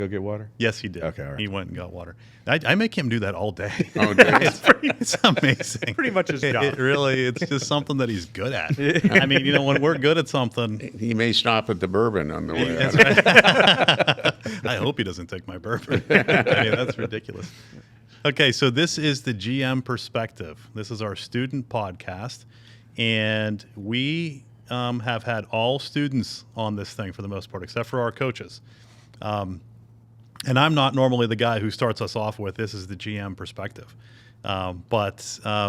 go get water? Yes, he did. Okay, all right. He went and got water. I make him do that all day. Oh, dang. It's amazing. Pretty much his job. It's just something that he's good at. I mean, when we're good at something. He may stop at the bourbon on the way out. That's right. I hope he doesn't take my bourbon. I mean, that's ridiculous. Okay, so this is the GM Perspective. This is our student podcast, and we have had all students on this thing for the most part, except for our coaches. And I'm not normally the guy who starts us off with, this is the GM Perspective. But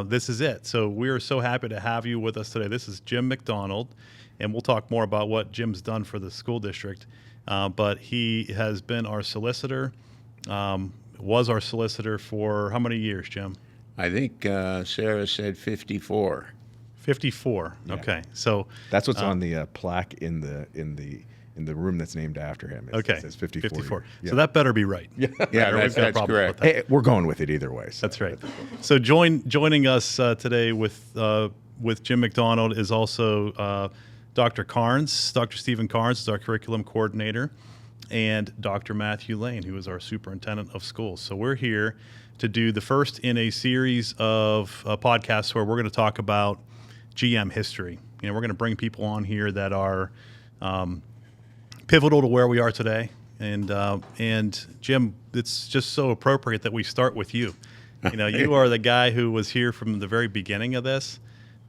this is it. So we are so happy to have you with us today. This is Jim McDonald, and we'll talk more about what Jim's done for the school district. But he has been our solicitor, was our solicitor for how many years, Jim? I think Sarah said 54. 54. Yeah. Okay. So That's what's on the plaque in the room that's named after him. okay. It says 54. So that better be right. Yeah, Or we've got a that's problem correct. with that. Hey, we're going with it either way. So. That's right. So joining us today with Jim McDonald is also Dr. Karns. Dr. Stephen Karns is our curriculum coordinator, and Dr. Matthew Lane, who is our superintendent of schools. So we're here to do the first in a series of podcasts where we're going to talk about GM history. We're going to bring people on here that are pivotal to where we are today. And Jim, it's just so appropriate that we start with you. You are the guy who was here from the very beginning of this,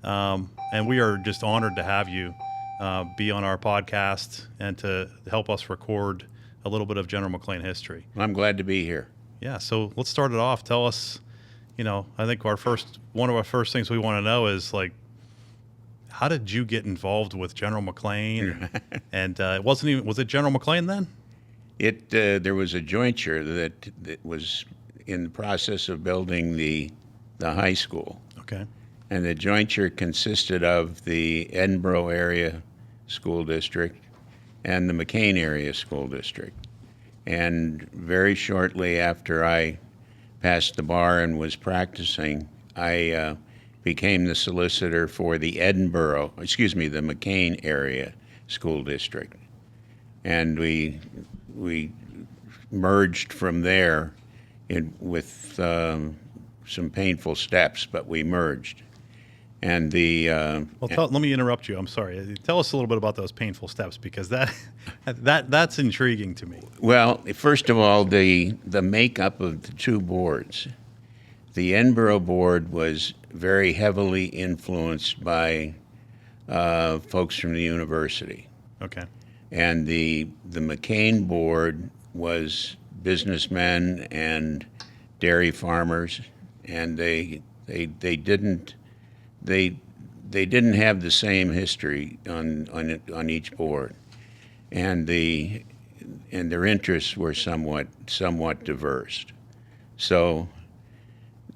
and we are just honored to have you be on our podcast and to help us record a little bit of General McLane history. I'm glad to be here. Yeah, so let's start it off. Tell us, I think one of our first things we want to know is how did you get involved with General McLane? And was it General McLane then? There was a jointure that was in the process of building the high school. Okay. And the jointure consisted of the Edinburgh area school district and the McCain area school district. And very shortly after I passed the bar and was practicing, I became the solicitor for the McCain area school district. And we merged from there with some painful steps, but we merged. And let me interrupt you. I'm sorry. Tell us a little bit about those painful steps, because that's intriguing to me. Well, first of all, the makeup of the two boards. The Edinburgh board was very heavily influenced by folks from the university. Okay. And the McCain board was businessmen and dairy farmers, and they didn't have the same history on each board, and their interests were somewhat diverse. So,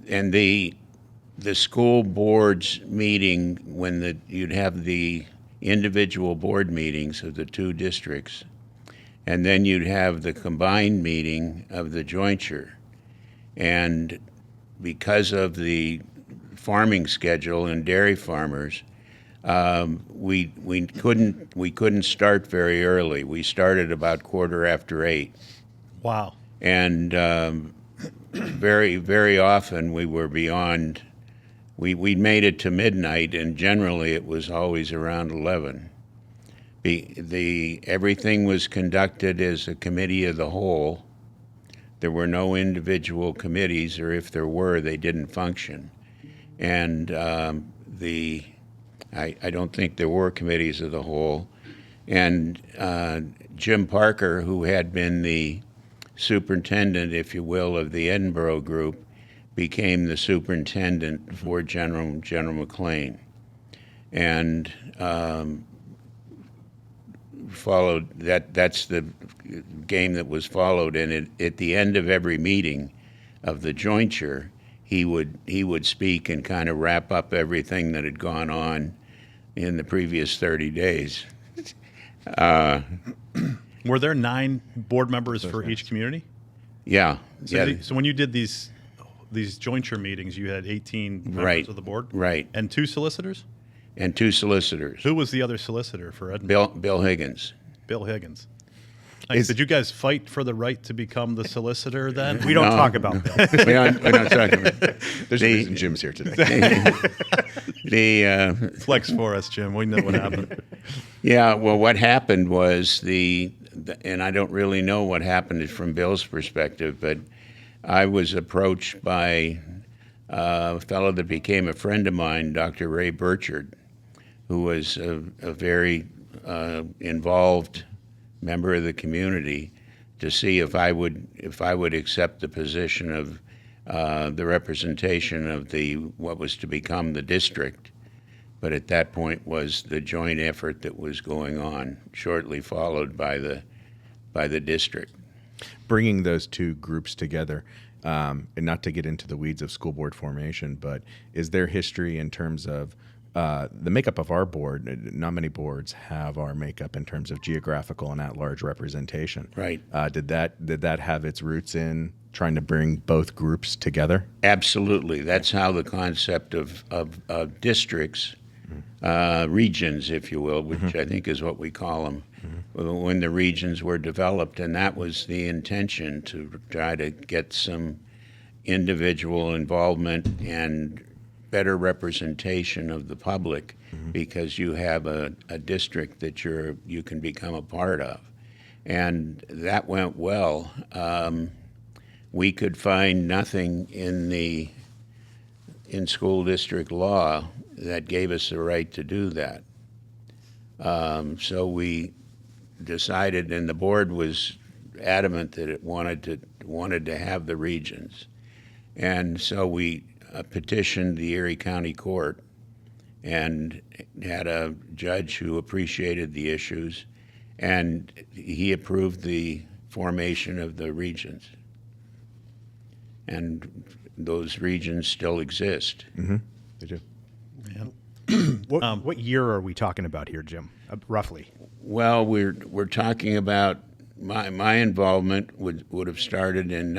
and the school board's meeting, when you'd have the individual board meetings of the two districts, and then you'd have the combined meeting of the jointure. And because of the farming schedule and dairy farmers, we couldn't start very early. We started about 8:15. Wow. And very, very often we were beyond. We made it to midnight, and generally it was always around 11. Everything was conducted as a committee of the whole. There were no individual committees, or if there were, they didn't function. And I don't think there were committees of the whole. And Jim Parker, who had been the superintendent, if you will, of the Edinburgh group, became the superintendent for General McLane, and followed that. That's the game that was followed. And at the end of every meeting of the jointure, he would speak and kind of wrap up everything that had gone on in the previous 30 days. Were there 9 board members for each community? Yeah. So when you did these jointure meetings, you had 18 members of the board? Right. And 2 solicitors? And 2 solicitors. Who was the other solicitor for Edinburgh? Bill Higgins. Bill Higgins. Did you guys fight for the right to become the solicitor then? We don't No. talk about that. we don't talk about it. There's a reason Jim's here today. Flex for us, Jim. We know what happened. Yeah, well, what happened was and I don't really know what happened from Bill's perspective, but I was approached by a fellow that became a friend of mine, Dr. Ray Burchard, who was a very involved member of the community, to see if I would accept the position of the representation of what was to become the district, but at that point was the joint effort that was going on, shortly followed by the district. Bringing those two groups together, and not to get into the weeds of school board formation, but is there history in terms of the makeup of our board? Not many boards have our makeup in terms of geographical and at-large representation. Right. Did that have its roots in trying to bring both groups together? Absolutely. That's how the concept of districts, regions, if you will, which I think is what we call them, when the regions were developed, and that was the intention, to try to get some individual involvement and better representation of the public, because you have a district that you can become a part of. And that went well. We could find nothing in school district law that gave us the right to do that. So we decided, and the board was adamant that it wanted to have the regions. And so we petitioned the Erie County Court and had a judge who appreciated the issues, and he approved the formation of the regions. And those regions still exist. Mm-hmm. They do. Yeah. What year are we talking about here, Jim? Roughly. Well, we're talking about my involvement would have started in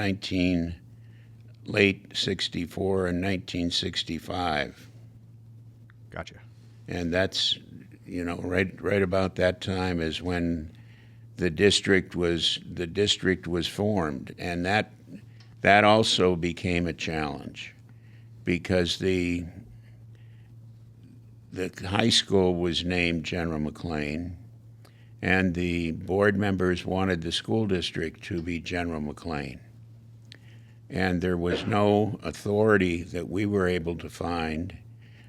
late 64 and 1965. Gotcha. And that's, right about that time is when the district was formed, and that also became a challenge, because the high school was named General McLane, and the board members wanted the school district to be General McLane. And there was no authority that we were able to find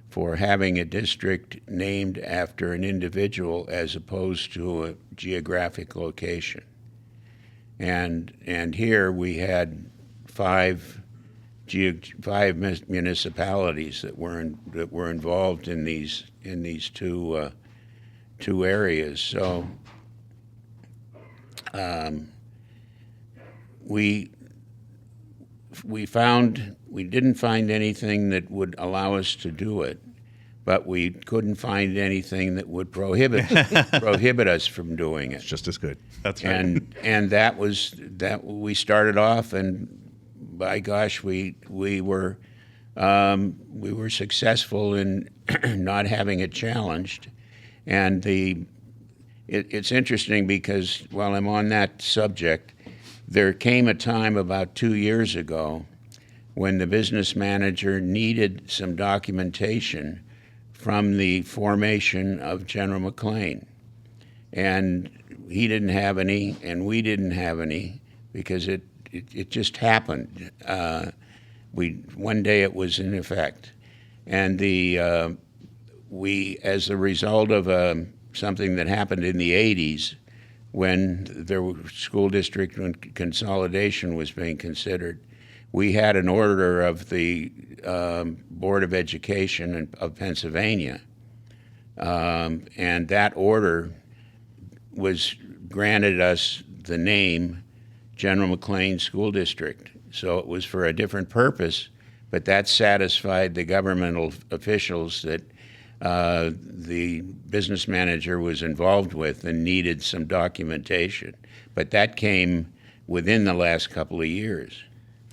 for having a district named after an individual as opposed to a geographic location. And here we had five municipalities that were involved in these two areas. So we didn't find anything that would allow us to do it, but we couldn't find anything that would prohibit us from doing it. It's just as good. That's right. And that was that we started off, and by gosh, we were successful in not having it challenged. And it's interesting because while I'm on that subject, there came a time about 2 years ago when the business manager needed some documentation from the formation of General McLane. And he didn't have any, and we didn't have any, because it just happened. One day it was in effect. And we, as a result of something that happened in the 80s, when there was school district consolidation was being considered, we had an order of the Board of Education of Pennsylvania, and that order granted us the name General McLane School District. So it was for a different purpose, but that satisfied the governmental officials that the business manager was involved with and needed some documentation. But that came within the last couple of years.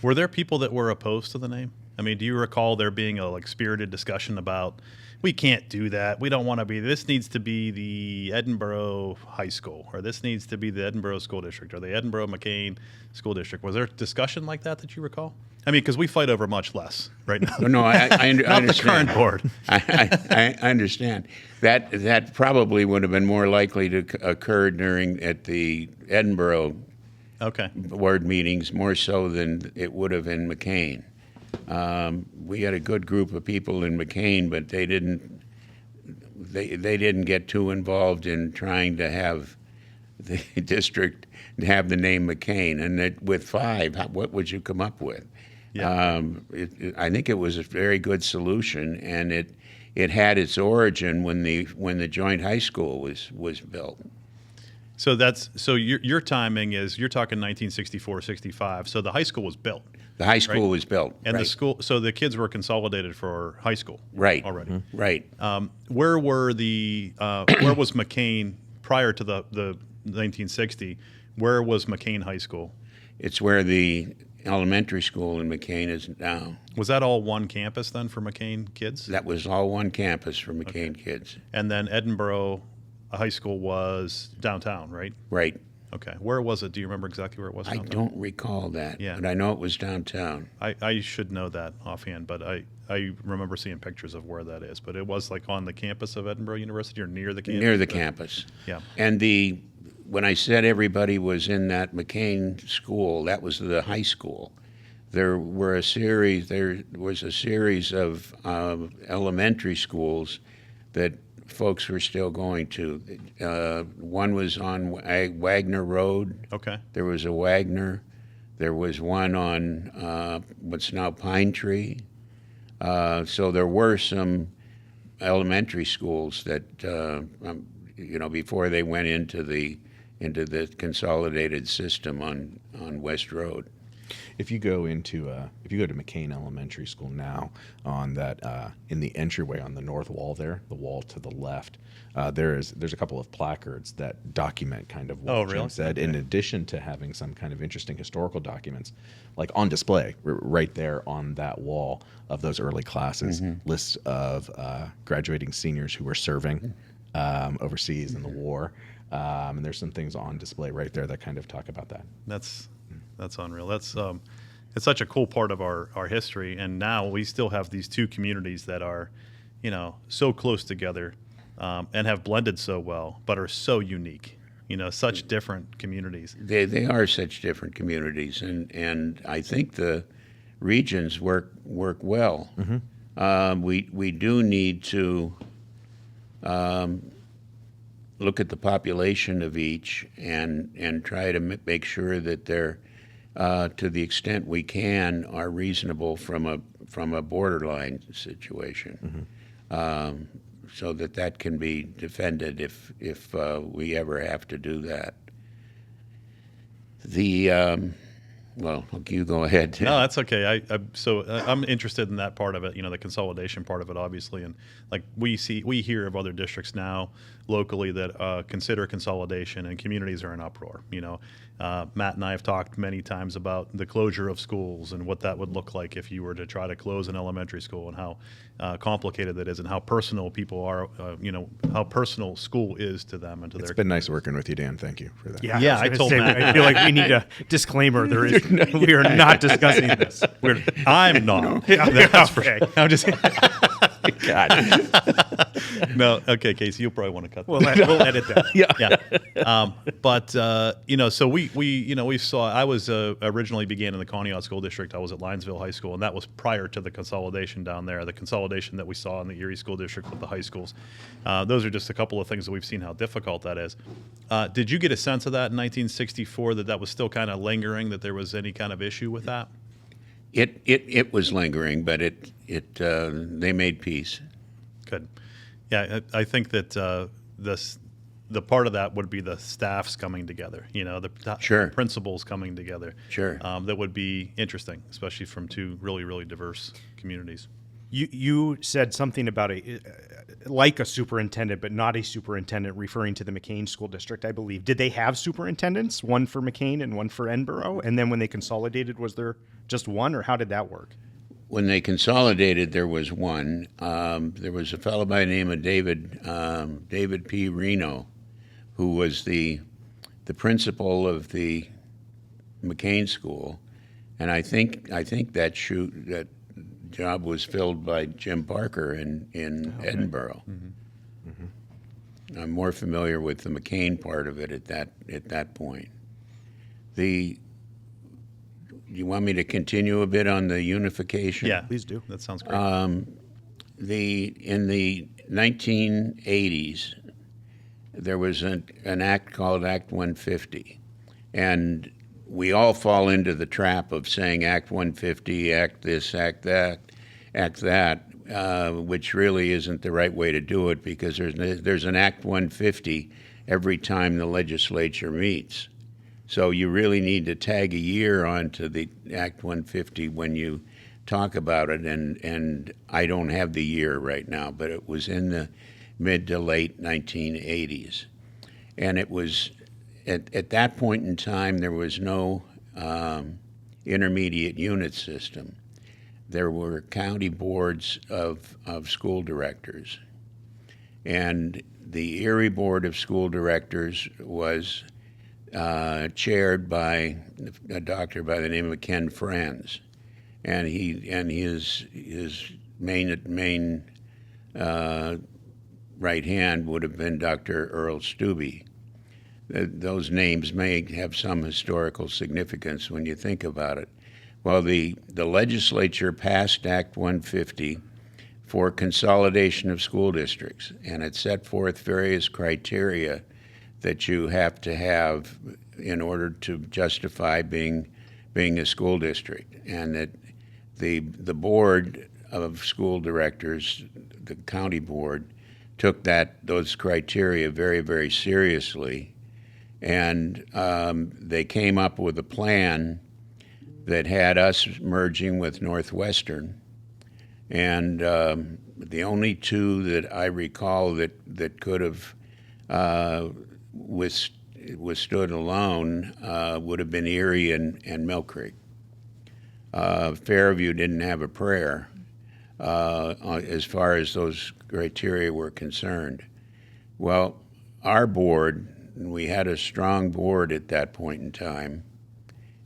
Were there people that were opposed to the name? I mean, do you recall there being a spirited discussion about we can't do that. We don't want to be, this needs to be the Edinburgh High School, or this needs to be the Edinburgh School District, or the Edinburgh McLane School District. Was there discussion like that you recall? I mean, because we fight over much less right now. No, I Not understand. the current board. I understand. That probably would have been more likely to occur at the Edinburgh Okay. board meetings, more so than it would have in McCain. We had a good group of people in McCain, but they didn't get too involved in trying to have the district have the name McCain. And with 5, what would you come up with? Yeah. I think it was a very good solution, and it had its origin when the joint high school was built. So your timing is, you're talking 1964, 65. So the high school was built. The high school was built, And right. the school, so the kids were consolidated for high school, Right. already. Mm-hmm. Right. Where was McCain prior to the 1960? Where was McCain High School? It's where the elementary school in McCain is now. Was that all one campus then for McCain kids? That was all one campus for McCain kids. And then Edinburgh High School was downtown, right? Right. Okay. Where was it? Do you remember exactly where it was? I Downtown? don't recall that, Yeah. but I know it was downtown. I should know that offhand, but I remember seeing pictures of where that is. But it was like on the campus of Edinburgh University, or near the campus? Near the campus. Yeah. And when I said everybody was in that McCain school, that was the high school. There was a series of elementary schools that folks were still going to. One was on Wagner Road. Okay. There was a Wagner. There was one on what's now Pine Tree. So there were some elementary schools that, before they went into the consolidated system on West Road. If you go to McCain Elementary School now, on that in the entryway on the north wall there, the wall to the left, there's a couple of placards that document kind of what Jim said, in addition to having some kind of interesting historical documents, like on display right there on that wall of those early classes, lists of graduating seniors who were serving overseas in the war, and there's some things on display right there that kind of talk about that. That's unreal. That's it's such a cool part of our history, and now we still have these two communities that are, so close together, and have blended so well, but are so unique. Such different communities. They are such different communities, and I think the regions work well. We do need to look at the population of each and try to make sure that they're, to the extent we can, are reasonable from a borderline situation, so that can be defended if we ever have to do that. Well, you go ahead. No, that's okay. I'm interested in that part of it. The consolidation part of it, obviously, and like we hear of other districts now locally that consider consolidation, and communities are in uproar. Matt and I have talked many times about the closure of schools and what that would look like if you were to try to close an elementary school, and how complicated that is, and how personal people are. How personal school is to them and to their. It's been nice working with you, Dan. Thank you for that. Yeah, I told Matt. I feel like we need a disclaimer. We are not discussing this. I'm not. That's for sure. I'm just. God. No, okay, Casey, you'll probably want to cut that. We'll edit that. Yeah. But so we saw. I was originally began in the Conneaut School District. I was at Linesville High School, and that was prior to the consolidation down there. The consolidation that we saw in the Erie School District with the high schools. Those are just a couple of things that we've seen how difficult that is. Did you get a sense of that in 1964, that was still kind of lingering, that there was any kind of issue with that? It was lingering, but they made peace. Good. Yeah, I think that the part of that would be the staffs coming together. The principals coming together. Sure. That would be interesting, especially from two really, really diverse communities. You said something about like a superintendent, but not a superintendent, referring to the McCain School District, I believe. Did they have superintendents, one for McCain and one for Edinburgh? And then when they consolidated, was there just one, or how did that work? when they consolidated, there was one. There was a fellow by the name of David P. Reno, who was the principal of the McLane School, and I think that job was filled by Jim Parker in Edinburgh. Mm-hmm. Mm-hmm. I'm more familiar with the McLane part of it at that point. You want me to continue a bit on the unification? Yeah, Please do. That sounds great. In the 1980s, there was an act called Act 150, and we all fall into the trap of saying Act 150, Act this, Act that, Act that, which really isn't the right way to do it, because there's an Act 150 every time the legislature meets. So you really need to tag a year onto the Act 150 when you talk about it, and I don't have the year right now, but it was in the mid to late 1980s. And it was, at that point in time, there was no intermediate unit system. There were county boards of school directors. And the Erie Board of School Directors was chaired by a doctor by the name of Ken Franz, and his main right hand would have been Dr. Earl Stubbe. Those names may have some historical significance when you think about it. Well, the legislature passed Act 150 for consolidation of school districts, and it set forth various criteria that you have to have in order to justify being a school district, and that the board of school directors, the county board, took those criteria very, very seriously, and they came up with a plan that had us merging with Northwestern, and the only two that I recall that could have withstood alone would have been Erie and Mill Creek. Fairview didn't have a prayer as far as those criteria were concerned. Well, our board, we had a strong board at that point in time,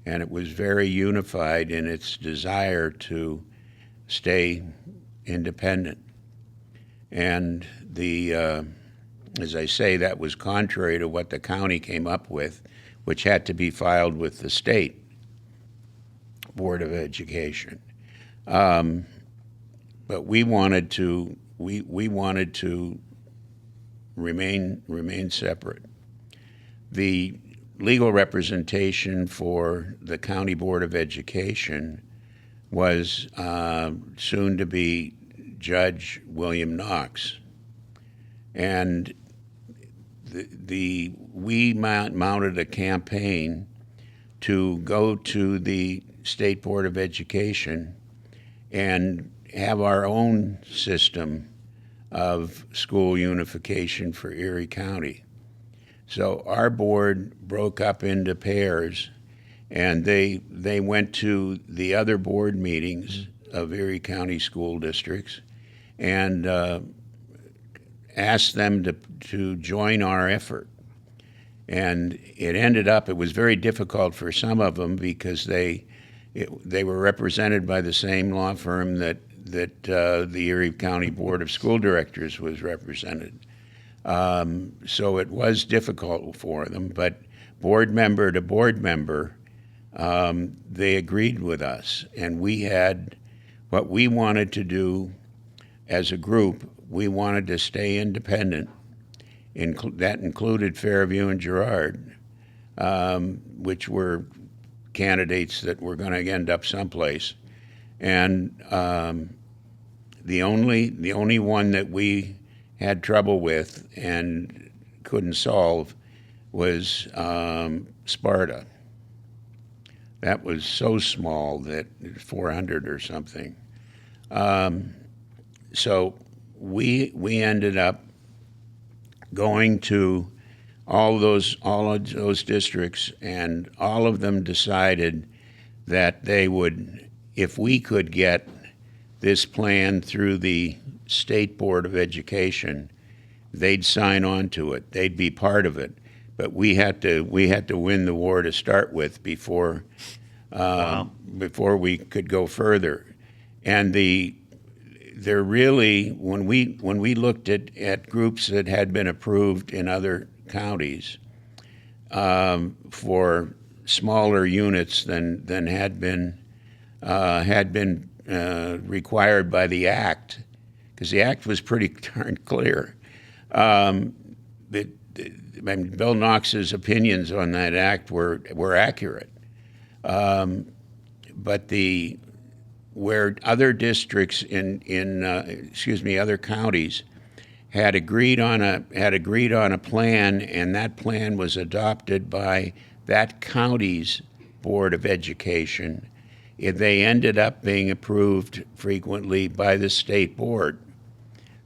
and it was very unified in its desire to stay independent. And as I say, that was contrary to what the county came up with, which had to be filed with the state Board of Education. But we wanted to remain separate. The legal representation for the County Board of Education was soon to be Judge William Knox, and we mounted a campaign to go to the State Board of Education and have our own system of school unification for Erie County. So our board broke up into pairs, and they went to the other board meetings of Erie County school districts and asked them to join our effort. And it was very difficult for some of them because they were represented by the same law firm that the Erie County Board of School Directors was represented. So it was difficult for them, but board member to board member, they agreed with us. And we had what we wanted to do as a group. We wanted to stay independent. That included Fairview and Girard, which were candidates that were going to end up someplace. And the only one that we had trouble with and couldn't solve was Sparta. That was so small that it was 400 or something. So we ended up going to all of those districts, and all of them decided that they would, if we could get this plan through the State Board of Education, they'd sign on to it. They'd be part of it. But we had to win the war to start with before we could go further. And they're really, when we looked at groups that had been approved in other counties for smaller units than had been required by the Act, because the Act was pretty darn clear. Bill Knox's opinions on that Act were accurate, but where other districts other counties had agreed on a plan, and that plan was adopted by that county's Board of Education, they ended up being approved frequently by the state board.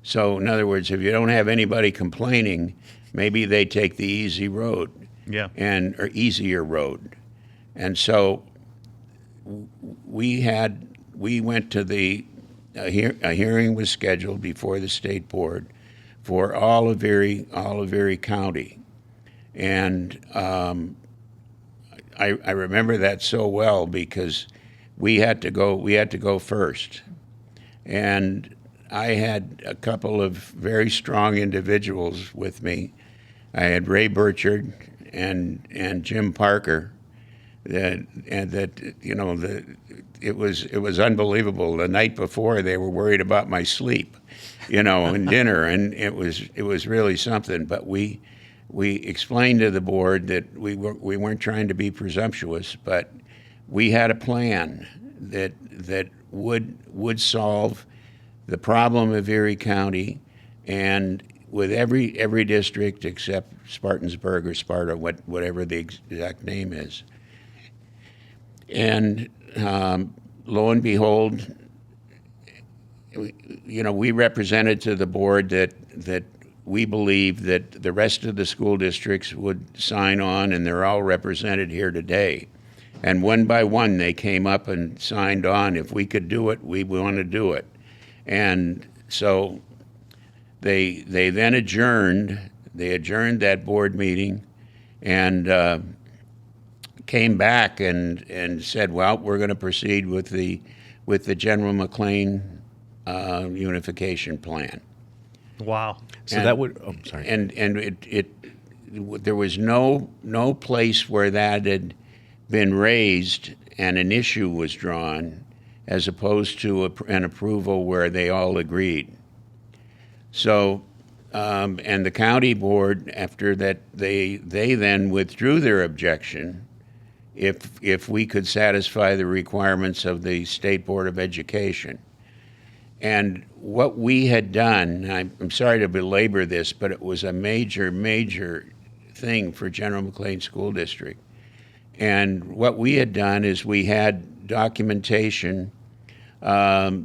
So, in other words, if you don't have anybody complaining, maybe they take the easy road, or easier road. And so, we went to a hearing was scheduled before the state board for all of Erie County, and I remember that so well because we had to go first, and I had a couple of very strong individuals with me. I had Ray Burchard and Jim Parker. It was unbelievable. The night before, they were worried about my sleep, and dinner, and it was really something. But we explained to the board that we weren't trying to be presumptuous, but we had a plan that would solve the problem of Erie County, and with every district except Spartansburg or Sparta, whatever the exact name is. And lo and behold, we represented to the board that we believe that the rest of the school districts would sign on, and they're all represented here today. And one by one, they came up and signed on. If we could do it, we want to do it. And so they then adjourned. They adjourned that board meeting, and came back and said, "Well, we're going to proceed with the General McLane unification plan." Wow! So that would. Oh, sorry. And there was no place where that had been raised and an issue was drawn, as opposed to an approval where they all agreed. So, and the county board, after that, they then withdrew their objection if we could satisfy the requirements of the State Board of Education. And what we had done, I'm sorry to belabor this, but it was a major thing for General McLane School District. And what we had done is we had documentation by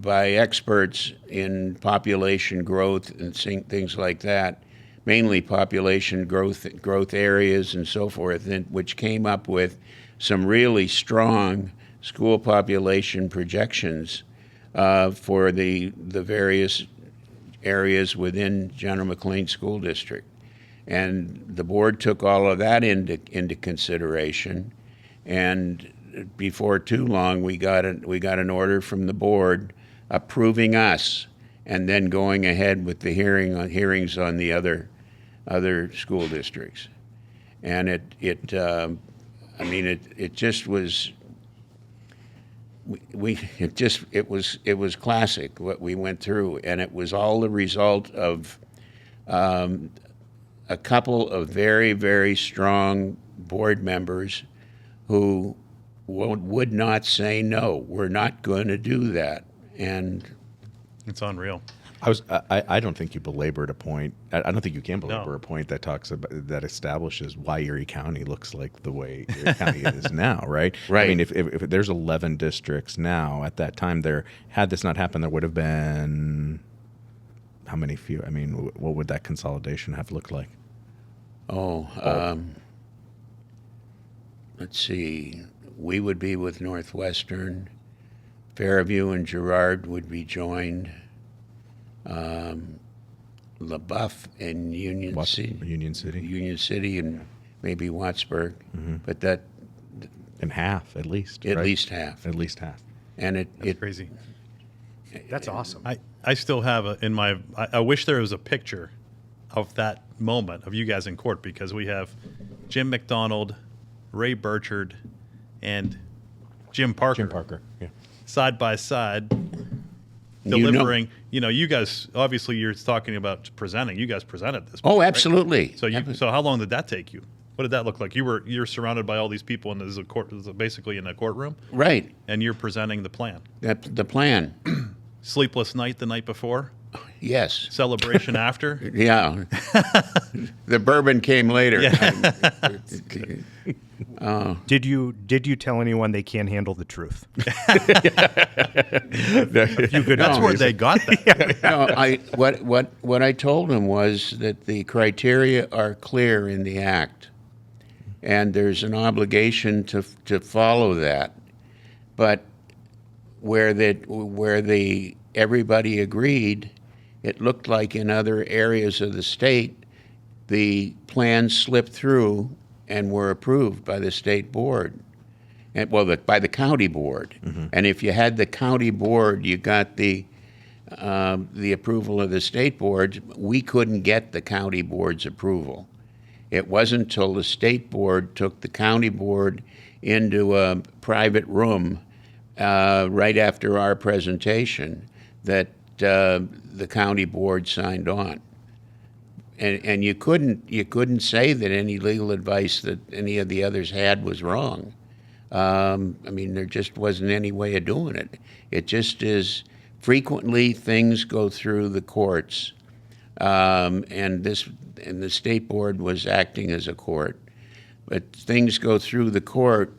experts in population growth and things like that, mainly population growth areas and so forth, which came up with some really strong school population projections for the various areas within General McLane School District. And the board took all of that into consideration, and before too long, we got an order from the board approving us, and then going ahead with the hearings on the other school districts. And it just was. It was classic what we went through, and it was all the result of a couple of very strong board members who would not say no. We're not going to do that, and it's unreal. I don't think you belabored a point. I don't think you can belabor a point that talks about that establishes why Erie County looks like the way Erie County is now, right? Right. I mean, if there's 11 districts now, at that time, had this not happened, there would have been how many few? I mean, what would that consolidation have looked like? Let's see. We would be with Northwestern. Fairview and Girard would be joined. LaBeouf and Union City. Union City and maybe Wattsburg. But that In half, at least. at right? least half. At least half. And That's crazy. That's awesome. I still have I wish there was a picture of that moment of you guys in court, because we have Jim McDonald, Ray Burchard, and Jim Parker. Yeah. Side by side, You know- delivering. You guys, obviously you're talking about presenting. You guys presented this. Oh, right? absolutely. So how long did that take you? What did that look like? You're surrounded by all these people, and there's basically in a courtroom, Right. and you're presenting the plan. The plan. Sleepless night the night before, Yes. celebration after. Yeah. The bourbon came later. Did you tell anyone they can't handle the truth? That's where they got that. No, what I told him was that the criteria are clear in the act, and there's an obligation to follow that. But where everybody agreed, it looked like in other areas of the state, the plans slipped through and were approved by the state board, and by the county board. And if you had the county board, you got the approval of the state board. We couldn't get the county board's approval. It wasn't until the state board took the county board into a private room right after our presentation that the county board signed on. And you couldn't say that any legal advice that any of the others had was wrong. I mean, there just wasn't any way of doing it. It just is. Frequently, things go through the courts, and the state board was acting as a court, but things go through the court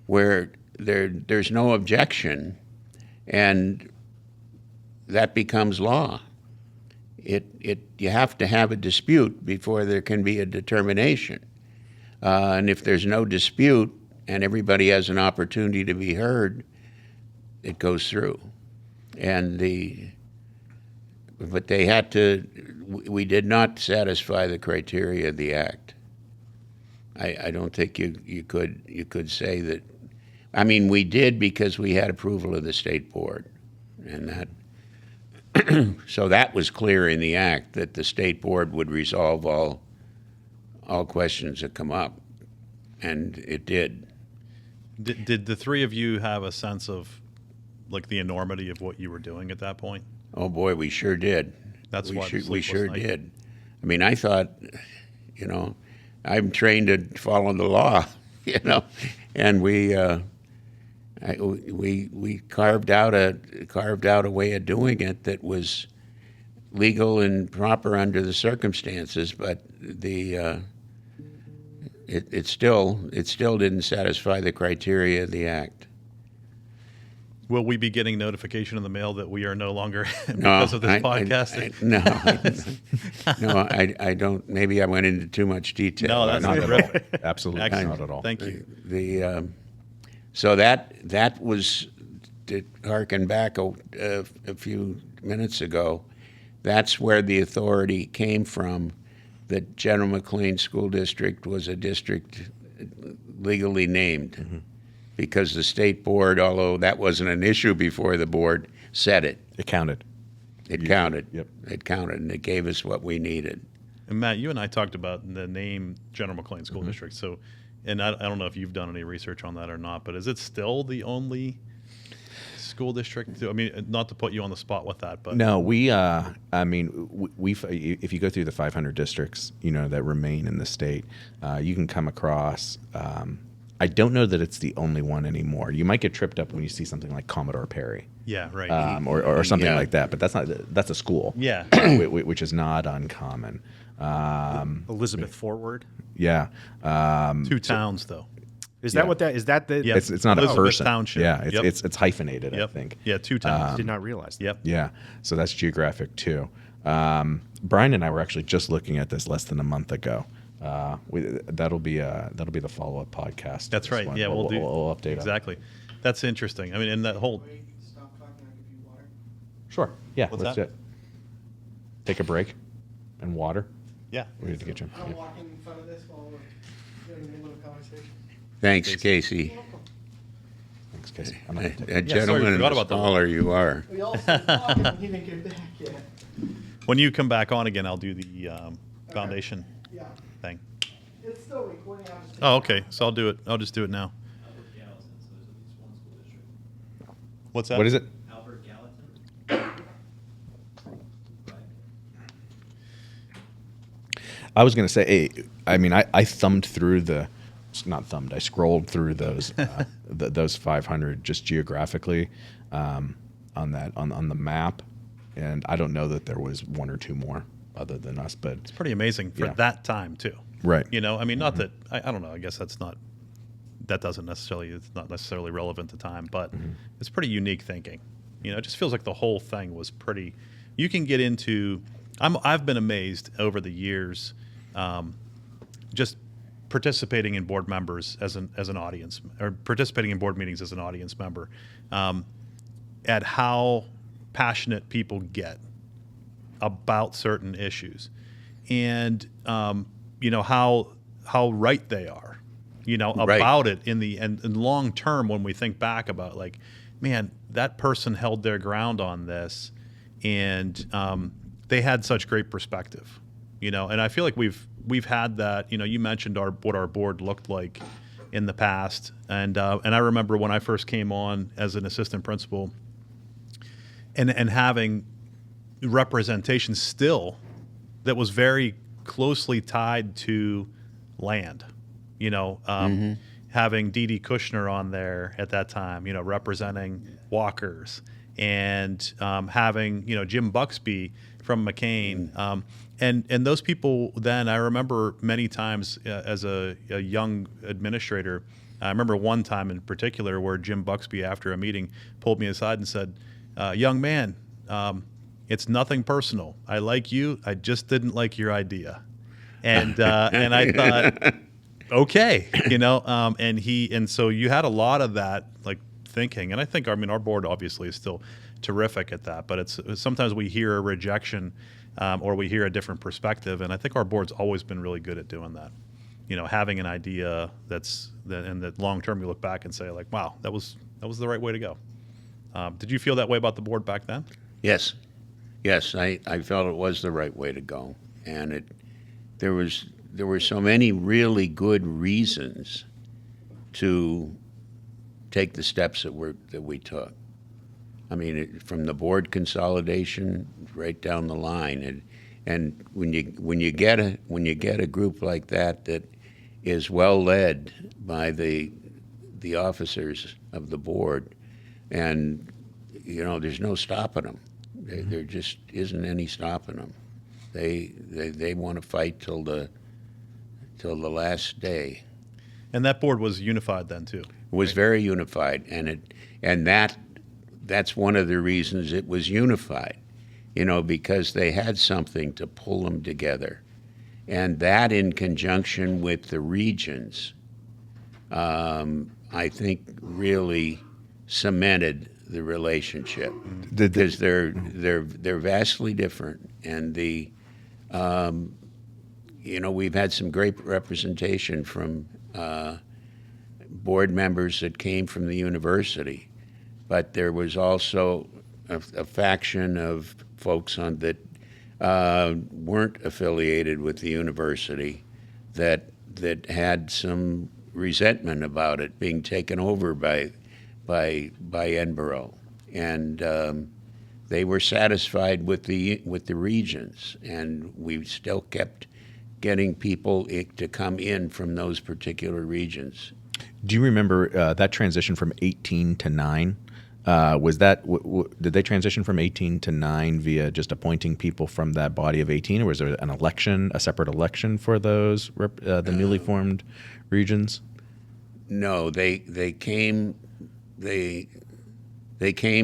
where there's no objection, and that becomes law. You have to have a dispute before there can be a determination. And if there's no dispute and everybody has an opportunity to be heard, it goes through. But they had to. We did not satisfy the criteria of the act. I don't think you could say that. I mean, we did because we had approval of the state board, and that. So that was clear in the act that the state board would resolve all questions that come up, and it did. Did the three of you have a sense of like the enormity of what you were doing at that point? Oh boy, we sure did. We sure did. I mean, I thought, I'm trained to follow the law, and we carved out a way of doing it that was legal and proper under the circumstances, but it still didn't satisfy the criteria of the act. Will we be getting notification in the mail that we are no longer because of this podcast? I don't. Maybe I went into too much detail. No, that's Not terrific. at all. Absolutely Excellent. not at all. Thank you. So that was, to harken back a few minutes ago, that's where the authority came from, that General McLane School District was a district legally named, because the state board, although that wasn't an issue before the board, said it. It counted. It counted. Yep. It counted, and it gave us what we needed. And Matt, you and I talked about the name General McLane School District. So, and I don't know if you've done any research on that or not, but is it still the only school district? I mean, not to put you on the spot with that, but No, we. If you go through the 500 districts, that remain in the state, you can come across. I don't know that it's the only one anymore. You might get tripped up when you see something like Commodore Perry, yeah, right. or something Yeah. like that. But that's a school, Yeah. which is not uncommon. Elizabeth Forward. Yeah, Two towns though. Is that what that is? That the Yeah. it's not Elizabeth a person. Township. Yeah, Yep. it's hyphenated. Yep. I think. Yeah, two towns. did not realize that. Yep. Yeah, so that's geographic too. Brian and I were actually just looking at this less than a month ago. That'll be the follow-up podcast. That's to this right. one. Yeah, we'll do. We'll update on it. Exactly. That's interesting. I mean, and that whole. Sure. Yeah. What's let's that? do it. Take a break and water. Yeah. We need to get you. I'm walking in front of this while we're doing a little conversation. Thanks, Casey. Thanks, Casey. I'm gonna take A gentleman and forgot a about that. scholar you are. We all started talking and he didn't get back yet. When you come back on again, I'll do the foundation Yeah. thing. It's still recording. I'm just Oh, okay. So I'll do it. I'll just do it now. Albert Gallatin, so there's at least one school district. What's that? What is it? Albert Gallatin? I was going to say, I mean, I thumbed through not thumbed, I scrolled through those those 500 just geographically on the map, and I don't know that there was one or two more other than us, but It's pretty amazing for Yeah. that time too. right. You know, I mean, not that I don't know. I guess it's not necessarily relevant to time, but it's pretty unique thinking. You know, it just feels like the whole thing was pretty. You can get into. I've been amazed over the years, just participating in board members as an audience, or participating in board meetings as an audience member, at how passionate people get about certain issues, and you know how right they are, you know, Right. about it in the and long term when we think back about, like, man, that person held their ground on this, and they had such great perspective, you know. And I feel like we've had that. You know, you mentioned what our board looked like in the past, and I remember when I first came on as an assistant principal, and having representation still that was very closely tied to land. You know, having Dee Dee Kushner on there at that time, you know, representing walkers, and having, you know, Jim Buxby from McCain. And those people then, I remember many times as a young administrator, I remember one time in particular where Jim Buxby, after a meeting, pulled me aside and said, young man, it's nothing personal. I like you. I just didn't like your idea. And I thought, okay, you know, and so you had a lot of that, like, thinking. And I think, I mean, our board obviously is still terrific at that, but it's sometimes we hear a rejection, or we hear a different perspective. And I think our board's always been really good at doing that. You know, having an idea and that long term you look back and say, like, wow, that was the right way to go. Did you feel that way about the board back then? Yes, I felt it was the right way to go, and there were so many really good reasons to take the steps that we took. I mean, from the board consolidation right down the line, and when you get a group like that is well led by the officers of the board, and you know, there's no stopping them. There just isn't any stopping them. They want to fight till the last day. And that board was unified then too. It was very unified, and that's one of the reasons it was unified, you know, because they had something to pull them together, and that in conjunction with the regions, I think really cemented the relationship, because they're vastly different, and you know, we've had some great representation from board members that came from the university, but there was also a faction of folks that weren't affiliated with the university that had some resentment about it being taken over by Edinburgh, and they were satisfied with the regions, and we still kept getting people to come in from those particular regions. Do you remember that transition from 18 to 9? Was that did they transition from 18 to 9 via just appointing people from that body of 18, or was there a separate election for those the newly formed regions? No, they came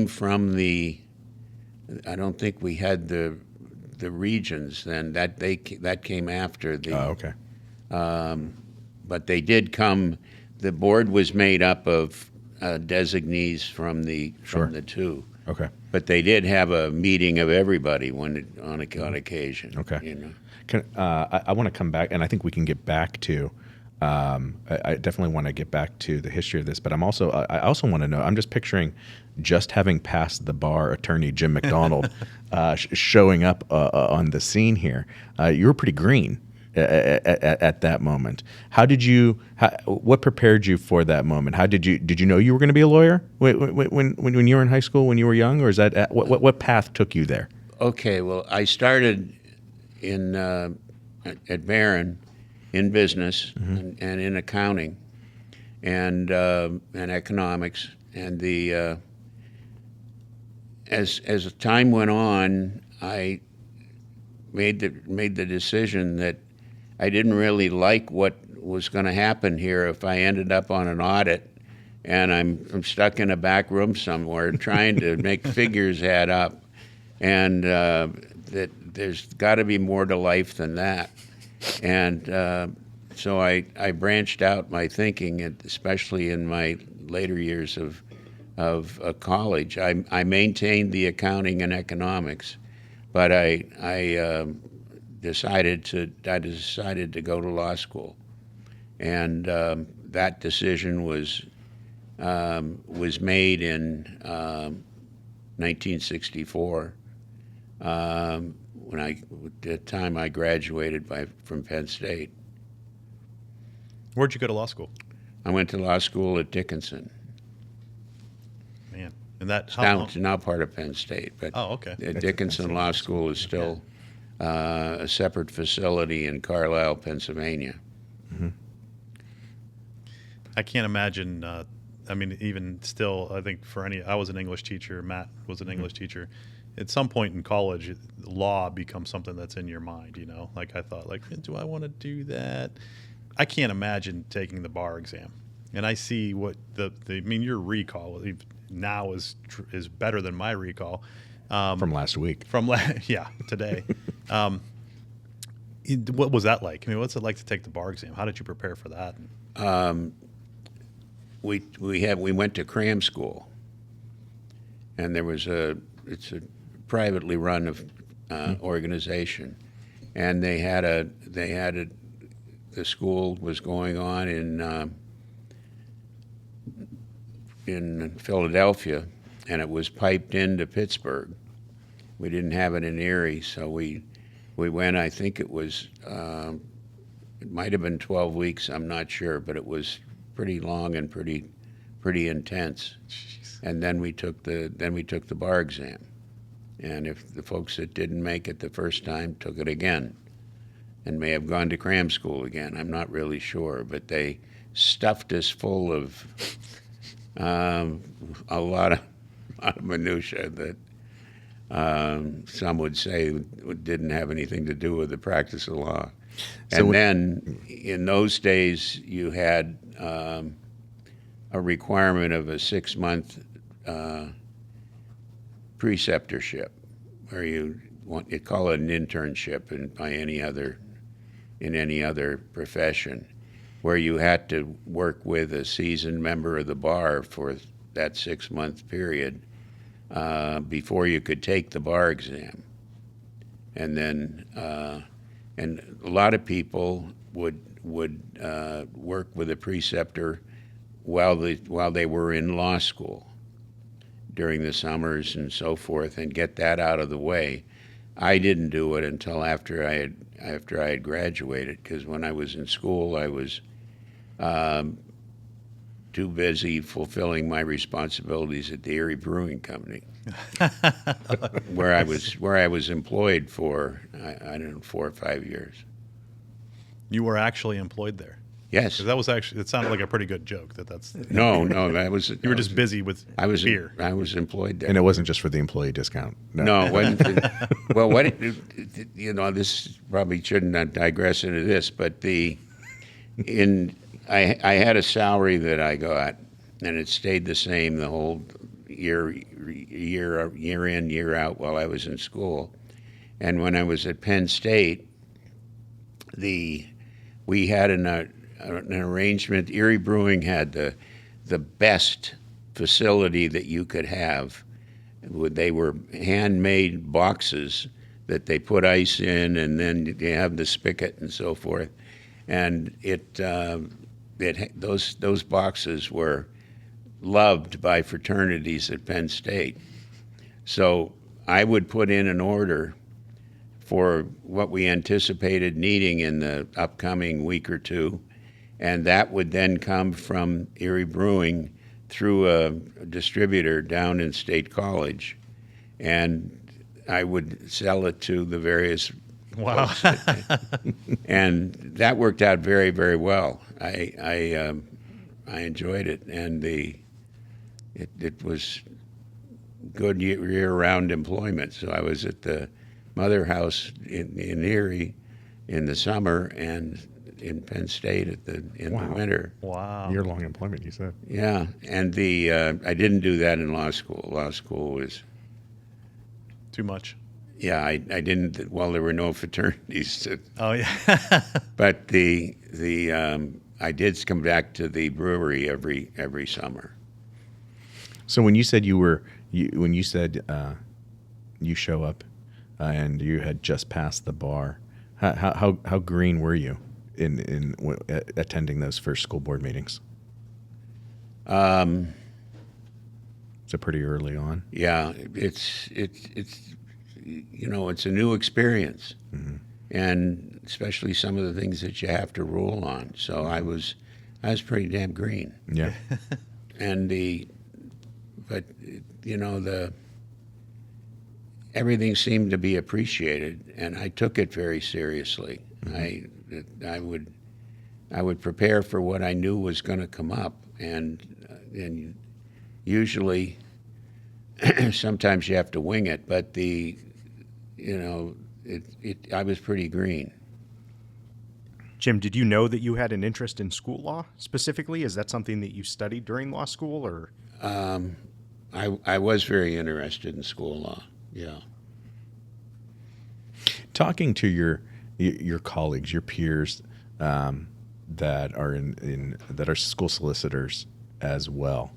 from the. I don't think we had the regions then. That came after the. Oh, okay. But they did come. The board was made up of designees from the Sure. two. Okay. But they did have a meeting of everybody on occasion. Okay. You know. I want to come back, and I think we can get back to. I definitely want to get back to the history of this, but I also want to know. I'm just picturing just having passed the bar attorney Jim McDonald showing up on the scene here. You were pretty green at that moment. What prepared you for that moment? Did you know you were going to be a lawyer when you were in high school, when you were young, or is that what path took you there? Okay, well, I started at Barron in business and in accounting and economics, and as time went on, I made the decision that I didn't really like what was going to happen here if I ended up on an audit and I'm stuck in a back room somewhere trying to make figures add up, and that there's got to be more to life than that. And so I branched out my thinking, especially in my later years of college. I maintained the accounting and economics, but I decided to go to law school, and that decision was made in 1964. The time I graduated from Penn State. Where'd you go to law school? I went to law school at Dickinson. Man, and that It's now part of Penn State, but okay. Dickinson Law School is still a separate facility in Carlisle, Pennsylvania. Mm-hmm. I can't imagine. I mean, even still, I think I was an English teacher. Matt was an English teacher. At some point in college, law becomes something that's in your mind. You know, like I thought, like, do I want to do that? I can't imagine taking the bar exam. And I see what I mean, your recall now is better than my recall. From last week. Today. What was that like? I mean, what's it like to take the bar exam? How did you prepare for that? We went to cram school, and it's a privately run organization, and the school was going on in Philadelphia, and it was piped into Pittsburgh. We didn't have it in Erie, so we went. I think it was it might have been 12 weeks. I'm not sure, but it was pretty long and pretty intense. Jeez. And then we took the bar exam, and if the folks that didn't make it the first time took it again, and may have gone to cram school again. I'm not really sure, but they stuffed us full of a lot of minutia that some would say didn't have anything to do with the practice of law. And then in those days, you had a requirement of a 6-month preceptorship, where you call it an internship in any other profession, where you had to work with a seasoned member of the bar for that 6-month period before you could take the bar exam. And then and a lot of people would work with a preceptor while they were in law school during the summers and so forth, and get that out of the way. I didn't do it until after I had graduated, because when I was in school, I was too busy fulfilling my responsibilities at the Erie Brewing Company, where I was employed for I don't know 4 or 5 years. You were actually employed there. Yes. 'Cause that was actually, it sounded like a pretty good joke. That's No, that was. you were just busy with beer. I was employed there. And it wasn't just for the employee discount. No, it wasn't. Well, this probably shouldn't digress into this, but I had a salary that I got, and it stayed the same the whole year in, year out while I was in school. And when I was at Penn State, we had an arrangement. Erie Brewing had the best facility that you could have They were handmade boxes that they put ice in, and then you have the spigot and so forth. And those boxes were loved by fraternities at Penn State. So I would put in an order for what we anticipated needing in the upcoming week or two, and that would then come from Erie Brewing through a distributor down in State College, and I would sell it to the various Wow. folks. And that worked out very, very well. I enjoyed it, and it was good year-round employment. So I was at the Mother House in Erie in the summer, and in Penn State in the winter. Wow. Year-long employment, you said. Yeah, and I didn't do that in law school. Law school was, Too much. yeah, I didn't. Well, there were no fraternities, Oh, yeah. but I did come back to the brewery every summer. So when you said you show up and you had just passed the bar, how green were you in attending those first school board meetings? So pretty early on. Yeah, it's it's a new experience, and especially some of the things that you have to rule on. So I was pretty damn green, Yeah. and everything seemed to be appreciated, and I took it very seriously. I would prepare for what I knew was going to come up, and usually sometimes you have to wing it, but I was pretty green. Jim, did you know that you had an interest in school law specifically? Is that something that you studied during law school, or? I was very interested in school law. Yeah. Talking to your colleagues, your peers that are that are school solicitors as well,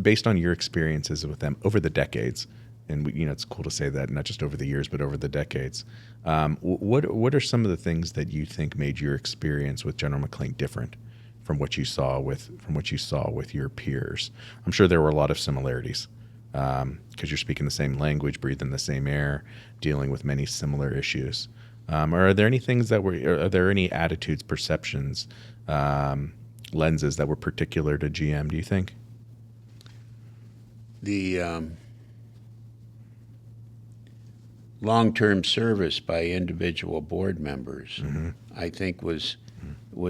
based on your experiences with them over the decades, and it's cool to say that not just over the years but over the decades. What are some of the things that you think made your experience with General McLane different from what you saw with your peers? I'm sure there were a lot of similarities because you're speaking the same language, breathing the same air, dealing with many similar issues. Are there any things are there any attitudes, perceptions, lenses that were particular to GM, do you think? The long-term service by individual board members, I think, was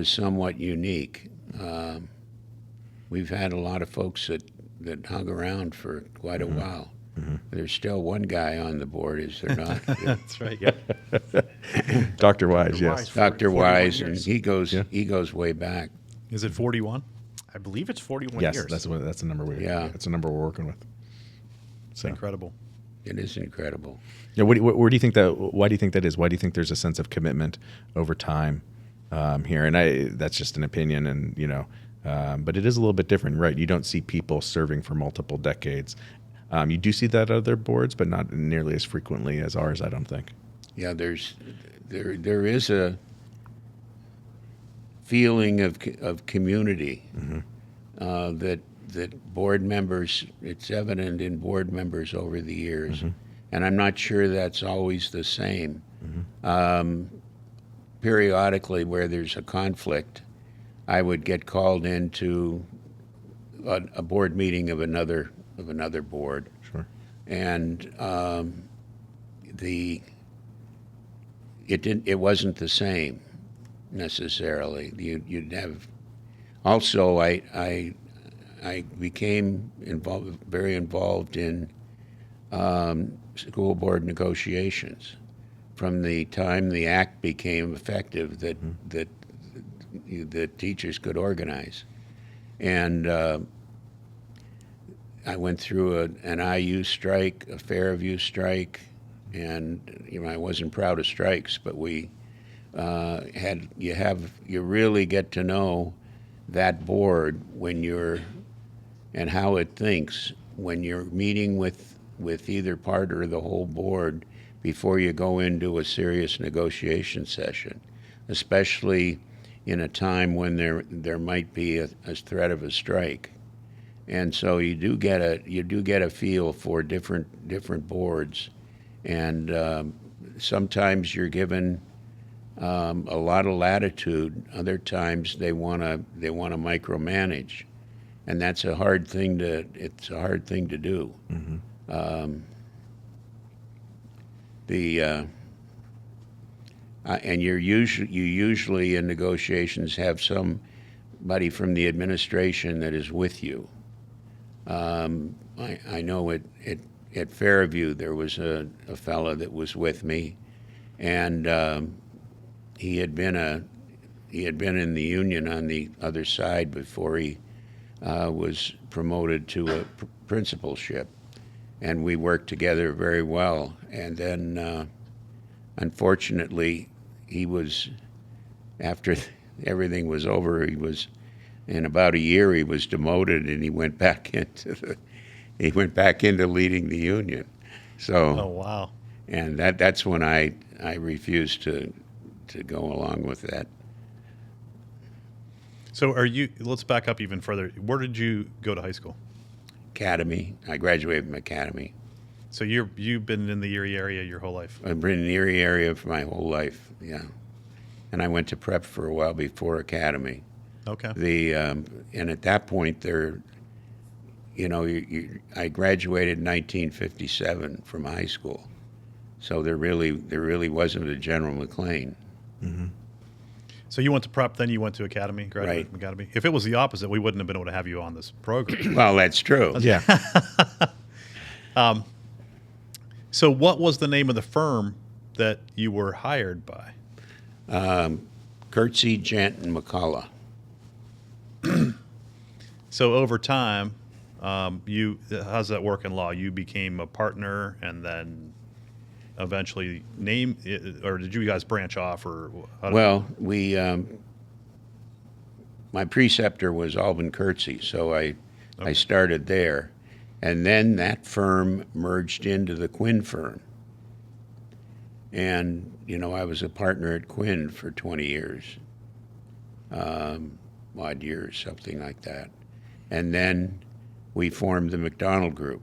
somewhat unique. We've had a lot of folks that hung around for quite a while. There's still one guy on the board, is there not? That's right. Dr. Wise, yes. Dr. 41 Wise, and years. he goes way back. Is it 41? I believe it's 41 Yes, years. that's the number that's the number we're working with. So Incredible. It is incredible. yeah, where do you think that? Why do you think that is? Why do you think there's a sense of commitment over time here? And that's just an opinion, and but it is a little bit different, right? You don't see people serving for multiple decades. You do see that at other boards, but not nearly as frequently as ours, I don't think. Yeah, there is a feeling of community that board members. It's evident in board members over the years, and I'm not sure that's always the same. Periodically, where there's a conflict, I would get called into a board meeting of another board. Sure. And it wasn't the same necessarily. You'd have also I became very involved in school board negotiations from the time the act became effective that teachers could organize, and I went through an IU strike, a Fairview strike, and I wasn't proud of strikes, but we you really get to know that board and how it thinks when you're meeting with either part or the whole board before you go into a serious negotiation session, especially in a time when there might be a threat of a strike. And so you do get a feel for different boards, and sometimes you're given a lot of latitude. Other times they want to micromanage, and that's a hard thing to do. And you usually in negotiations have somebody from the administration that is with you. I know at Fairview there was a fellow that was with me, and he had been in the union on the other side before he was promoted to a principalship, and we worked together very well. And then, unfortunately, he was, after everything was over, in about a year he was demoted, and he went back into leading the union. So, Oh, wow. and that's when I refused to go along with that. So let's back up even further. Where did you go to high school? Academy. I graduated from Academy. So you've been in the Erie area your whole life. I've been in the Erie area for my whole life, yeah. And I went to prep for a while before Academy. Okay. And at that point, I graduated in 1957 from high school, so there really wasn't a General McLane. So you went to prep, then you went to Academy, graduated Right. from Academy. If it was the opposite, we wouldn't have been able to have you on this program. Well, that's true. Yeah. So what was the name of the firm that you were hired by? Curtsey, Gent, and McCullough. So over time, how's that work in law? You became a partner and then eventually or did you guys branch off? Or Well, my preceptor was Alvin Curtsey, so I started there. And then that firm merged into the Quinn firm. And, I was a partner at Quinn for 20 years, odd years, something like that. And then we formed the McDonald Group.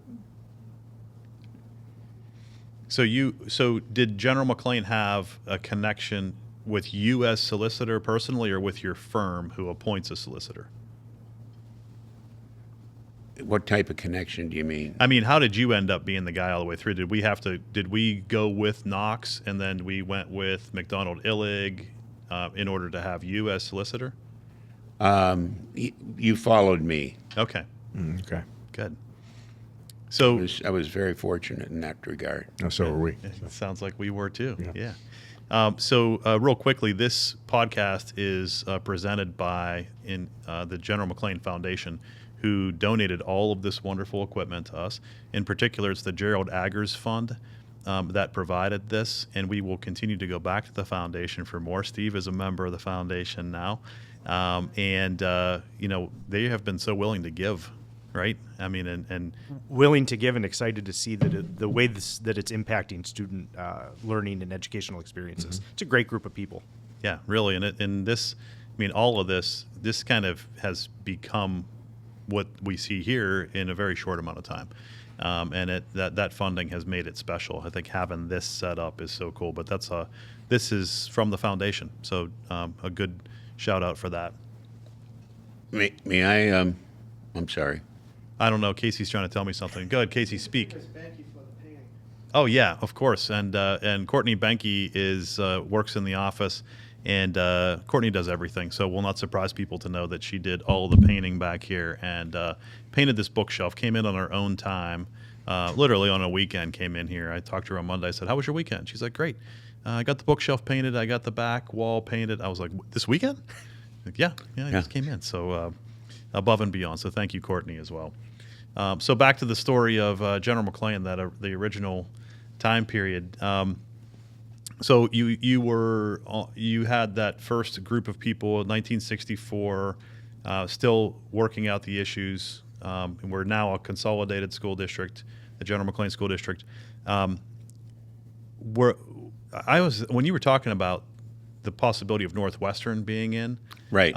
So did General McLane have a connection with you as solicitor personally, or with your firm who appoints a solicitor? What type of connection do you mean? I mean, how did you end up being the guy all the way through? Did we go with Knox and then we went with McDonald Illig in order to have you as solicitor? You followed me. Okay, Okay. good. So I was very fortunate in that regard. Oh, so are we. it sounds like we were too. Yeah. So real quickly, this podcast is presented by the General McLane Foundation, who donated all of this wonderful equipment to us. In particular, it's the Gerald Aggers Fund that provided this, and we will continue to go back to the foundation for more. Steve is a member of the foundation now, and they have been so willing to give, right? I mean, and Willing to give and excited to see that the way that it's impacting student learning and educational experiences. It's a great group of people. yeah, really, and this, I mean, all of this kind of has become what we see here in a very short amount of time. And that funding has made it special. I think having this set up is so cool, but this is from the foundation. So a good shout out for that. May I, I'm sorry. I don't know. Casey's trying to tell me something. Go ahead, Casey, speak. Ms. Becky for the painting. Oh yeah, of course. And Courtney Benke works in the office, and Courtney does everything. So we'll not surprise people to know that she did all the painting back here and painted this bookshelf. Came in on her own time, literally on a weekend. Came in here. I talked to her on Monday. I said, "How was your weekend?" She's like, "Great. I got the bookshelf painted. I got the back wall painted." I was like, "This weekend?" Like, yeah, I just came in. So above and beyond. So thank you, Courtney, as well. So back to the story of General McLane, the original time period. So you had that first group of people in 1964, still working out the issues and we're now a consolidated school district, the General McLane School District. When you were talking about the possibility of Northwestern being in, Right.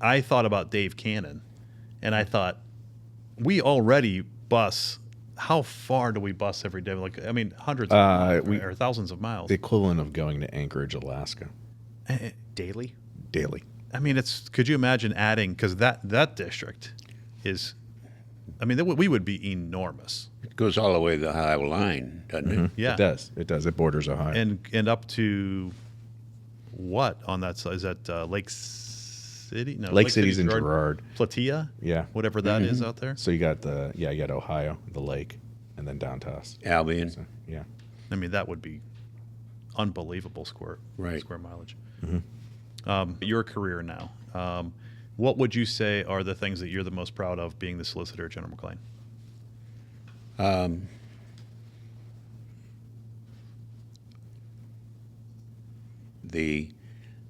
I thought about Dave Cannon, and I thought, we already bus. How far do we bus every day? Like, I mean, hundreds of miles or thousands of miles. The equivalent of going to Anchorage, Alaska, Daily? daily. I mean, could you imagine adding, because that district is, I mean, we would be enormous. It goes all the way to the Ohio line, doesn't it? Yeah. It does. It does. It borders Ohio. And up to what on that side? Is that Lake City? No, Lake City's in Girard. Platia? Yeah. Whatever that is out there. So you got you got Ohio, the lake, and then down to us. Albion. So, yeah. I mean, that would be unbelievable square mileage. Your career now, what would you say are the things that you're the most proud of being the solicitor at General McLane?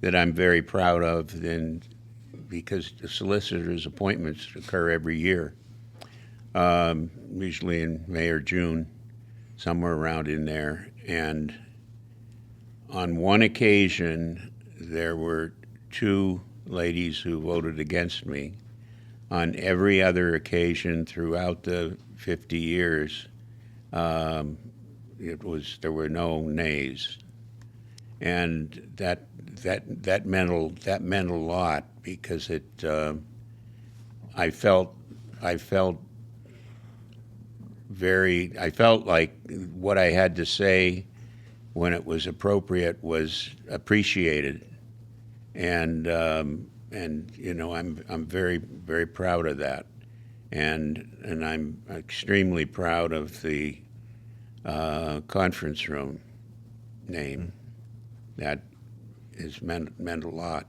That I'm very proud of, then, because the solicitor's appointments occur every year, usually in May or June, somewhere around in there. And on one occasion, there were two ladies who voted against me. On every other occasion throughout the 50 years, there were no nays, and that meant a lot, because I felt like what I had to say when it was appropriate was appreciated, and you know, I'm very, very proud of that, and I'm extremely proud of the conference room name. That has meant a lot.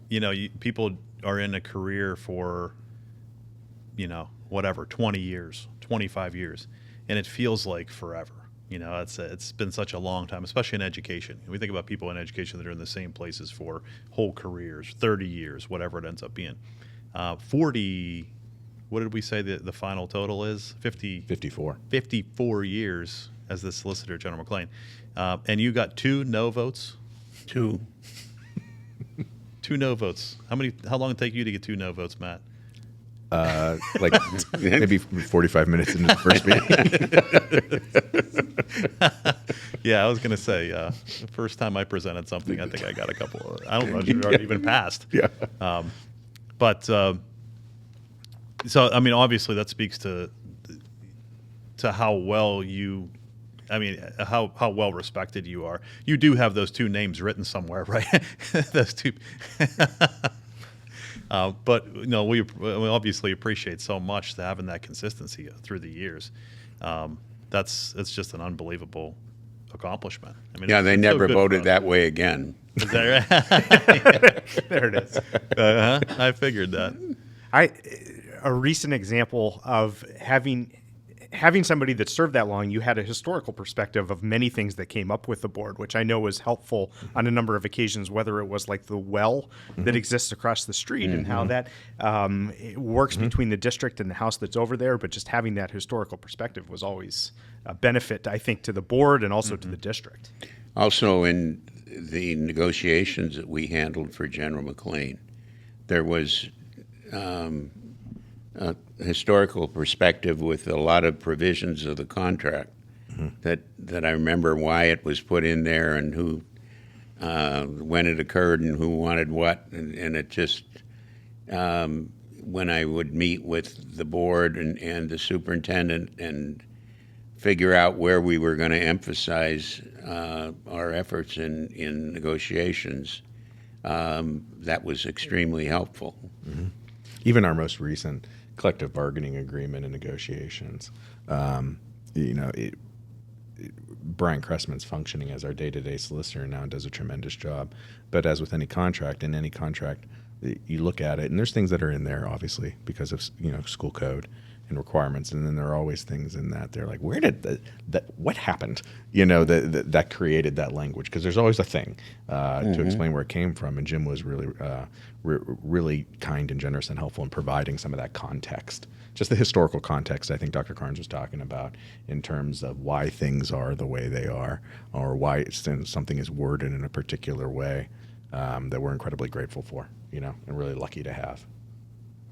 You know, people are in a career for, you know, whatever, 20 years, 25 years, and it feels like forever. You know, it's been such a long time, especially in education. We think about people in education that are in the same places for whole careers, 30 years, whatever it ends up being. 40, what did we say the final total is? 54. 54 years as the solicitor at General McLane. And you got 2 no votes? 2. 2 no votes. How long did it take you to get 2 no votes, Matt? Like maybe 45 minutes into the first meeting. Yeah, I was going to say, the first time I presented something, I think I got a couple. I don't know if you've already even passed. Yeah. So, I mean, obviously that speaks to how well how well respected you are. You do have those 2 names written somewhere, right? Those 2. But you know, we obviously appreciate so much having that consistency through the years. It's just an unbelievable accomplishment. I mean, Yeah, they it's so never good voted for us. that way again. Is that right? There it is. I figured that. A recent example of having somebody that served that long, you had a historical perspective of many things that came up with the board, which I know was helpful on a number of occasions, whether it was like the well that exists across the street and how that it works between the district and the house that's over there, but just having that historical perspective was always a benefit, I think, to the board and also to the district. Also, in the negotiations that we handled for General McLane, there was a historical perspective with a lot of provisions of the contract that I remember why it was put in there and who, when it occurred and who wanted what, and it just, when I would meet with the board and the superintendent and figure out where we were going to emphasize our efforts in negotiations, that was extremely helpful. Even our most recent collective bargaining agreement and negotiations, Brian Cressman's functioning as our day-to-day solicitor now and does a tremendous job. But as with any contract, in any contract, you look at it, and there's things that are in there, obviously, because of school code and requirements, and then there are always things in that they're like, where did what happened? That created that language, because there's always a thing to explain where it came from. And Jim was really really kind and generous and helpful in providing some of that context, just the historical context I think Dr. Karns was talking about in terms of why things are the way they are, or why something is worded in a particular way, that we're incredibly grateful for, and really lucky to have.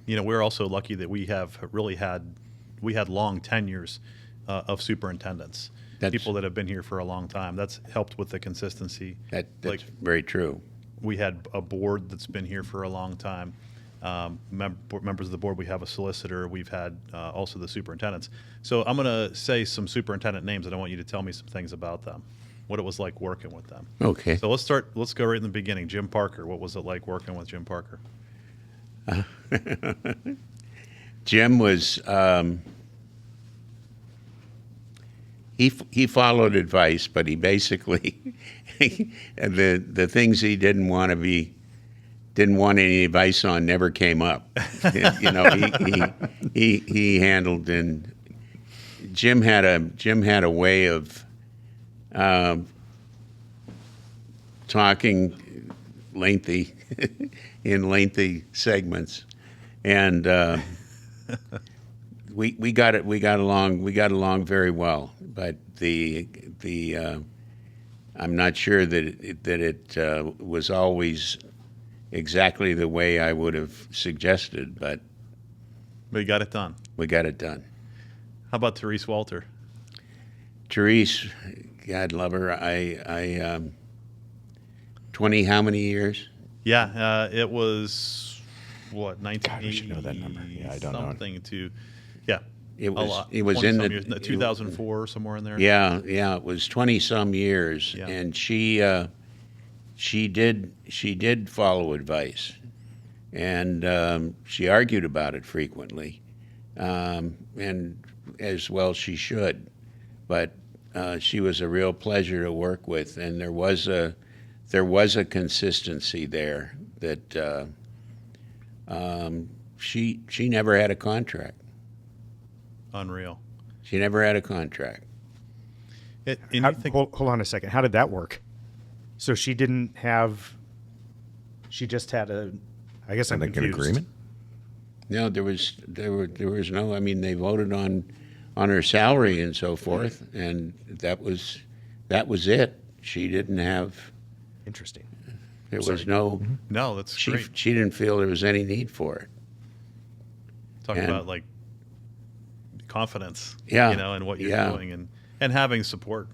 We're also lucky that we had long tenures of superintendents, people that have been here for a long time. That's helped with the consistency. That's very true. We had a board that's been here for a long time. Members of the board, we have a solicitor. We've had also the superintendents. So I'm going to say some superintendent names, and I want you to tell me some things about them, what it was like working with them. Okay. So let's go right in the beginning. Jim Parker, what was it like working with Jim Parker? Jim was he followed advice, but he basically the things he didn't want any advice on never came up. He handled, and Jim had a way of talking lengthy in lengthy segments, and we got along very well. But I'm not sure that it was always exactly the way I would have suggested, but We got it done. we got it done. How about Therese Walter? Therese, God love her. I 20 how many years? Yeah, it was what, 1980 God, we should know that number. Yeah, I don't know. something to, yeah, It a was lot. it was 20 in some the years, 2004 somewhere in there. Yeah, it was 20 some years, Yeah. and she did follow advice, and she argued about it frequently, and as well she should, but she was a real pleasure to work with, and there was a consistency there that she never had a contract. Unreal. She never had a contract. And How- you think, hold on a second. How did that work? So she just had I guess I'm Like an confused. agreement? No, there was no. I mean, they voted on her salary and so forth, and that was it. She didn't have. Interesting. There was no. no, that's great. She didn't feel there was any need for it. Talking and- about like confidence, Yeah, in what you're yeah. doing and having support.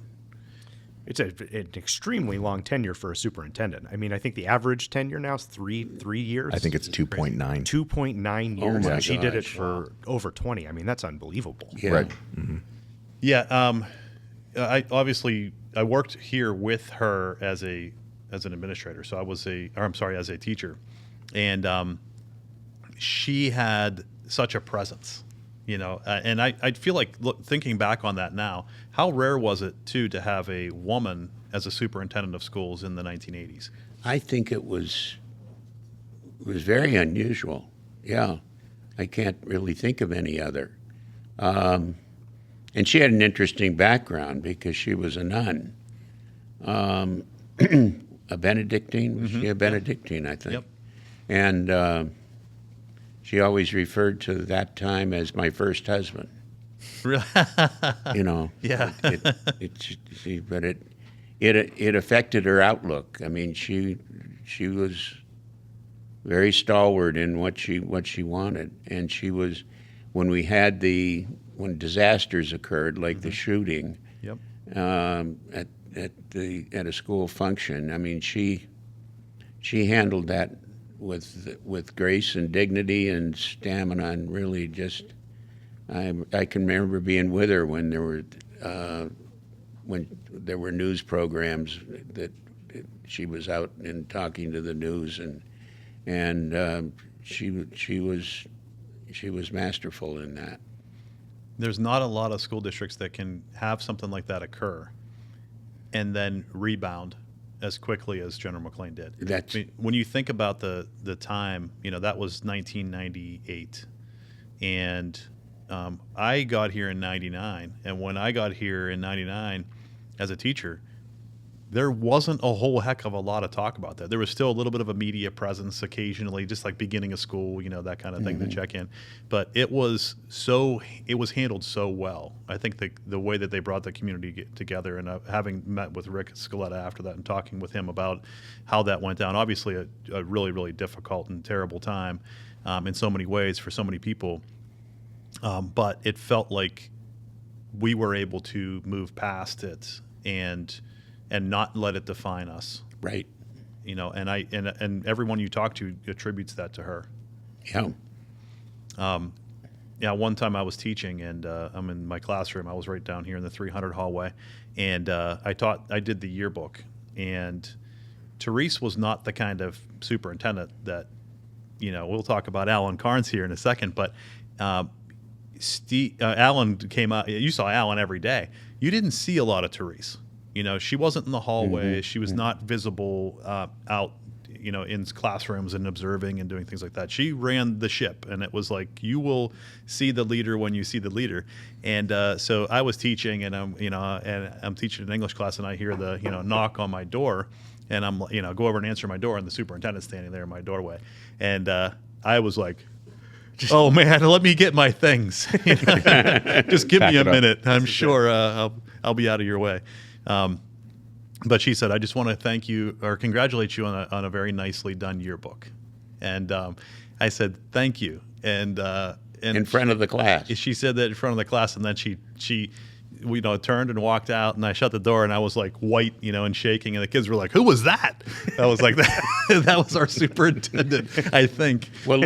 It's an extremely long tenure for a superintendent. I mean, I think the average tenure now is three years. I think it's 2.9. 2.9 years. my and she did it gosh. for over 20. I mean, that's unbelievable. Yeah. Right. Yeah, I worked here with her as an administrator. So I was as a teacher, and she had such a presence, and I feel like thinking back on that now, how rare was it too to have a woman as a superintendent of schools in the 1980s? I think it was very unusual. Yeah, I can't really think of any other. And she had an interesting background because she was a nun, a Benedictine. Was she a Benedictine? I think. Yep. And she always referred to that time as my first husband. Really? Yeah. But it affected her outlook. I mean, she was very stalwart in what she wanted, and she was when disasters occurred, like the shooting Yep. at a school function. I mean, she handled that with grace and dignity and stamina, and really just I can remember being with her when there were news programs that she was out and talking to the news, and she was masterful in that. There's not a lot of school districts that can have something like that occur and then rebound as quickly as General McLane did. That's- I mean, when you think about the time, that was 1998, and I got here in '99, and when I got here in '99 as a teacher, there wasn't a whole heck of a lot of talk about that. There was still a little bit of a media presence occasionally, just like beginning of school, that kind of thing to check in. But it was handled so well. I think the way that they brought the community together, and having met with Rick Scaletta after that and talking with him about how that went down, obviously a really, really difficult and terrible time in so many ways for so many people. But it felt like we were able to move past it and not let it define us. Right. And everyone you talk to attributes that to her. Yeah. One time I was teaching, and I'm in my classroom. I was right down here in the 300 hallway, and I did the yearbook. And Therese was not the kind of superintendent that, we'll talk about Alan Karns here in a second, but Alan came out. You saw Alan every day. You didn't see a lot of Therese. She wasn't in the hallway. She was not visible out, in classrooms and observing and doing things like that. She ran the ship, and it was like, you will see the leader when you see the leader. And so I was teaching, and I'm teaching an English class, and I hear the knock on my door, and I'm go over and answer my door, and the superintendent's standing there in my doorway, and I was like, oh man, let me get my things. Just give me a minute. I'm sure I'll be out of your way. But she said, I just want to thank you or congratulate you on a very nicely done yearbook. And I said, thank you. And In front of the class. She said that in front of the class, and then she turned and walked out, and I shut the door, and I was like white, and shaking, and the kids were like, who was that? I was like, that was our superintendent, I think. Well,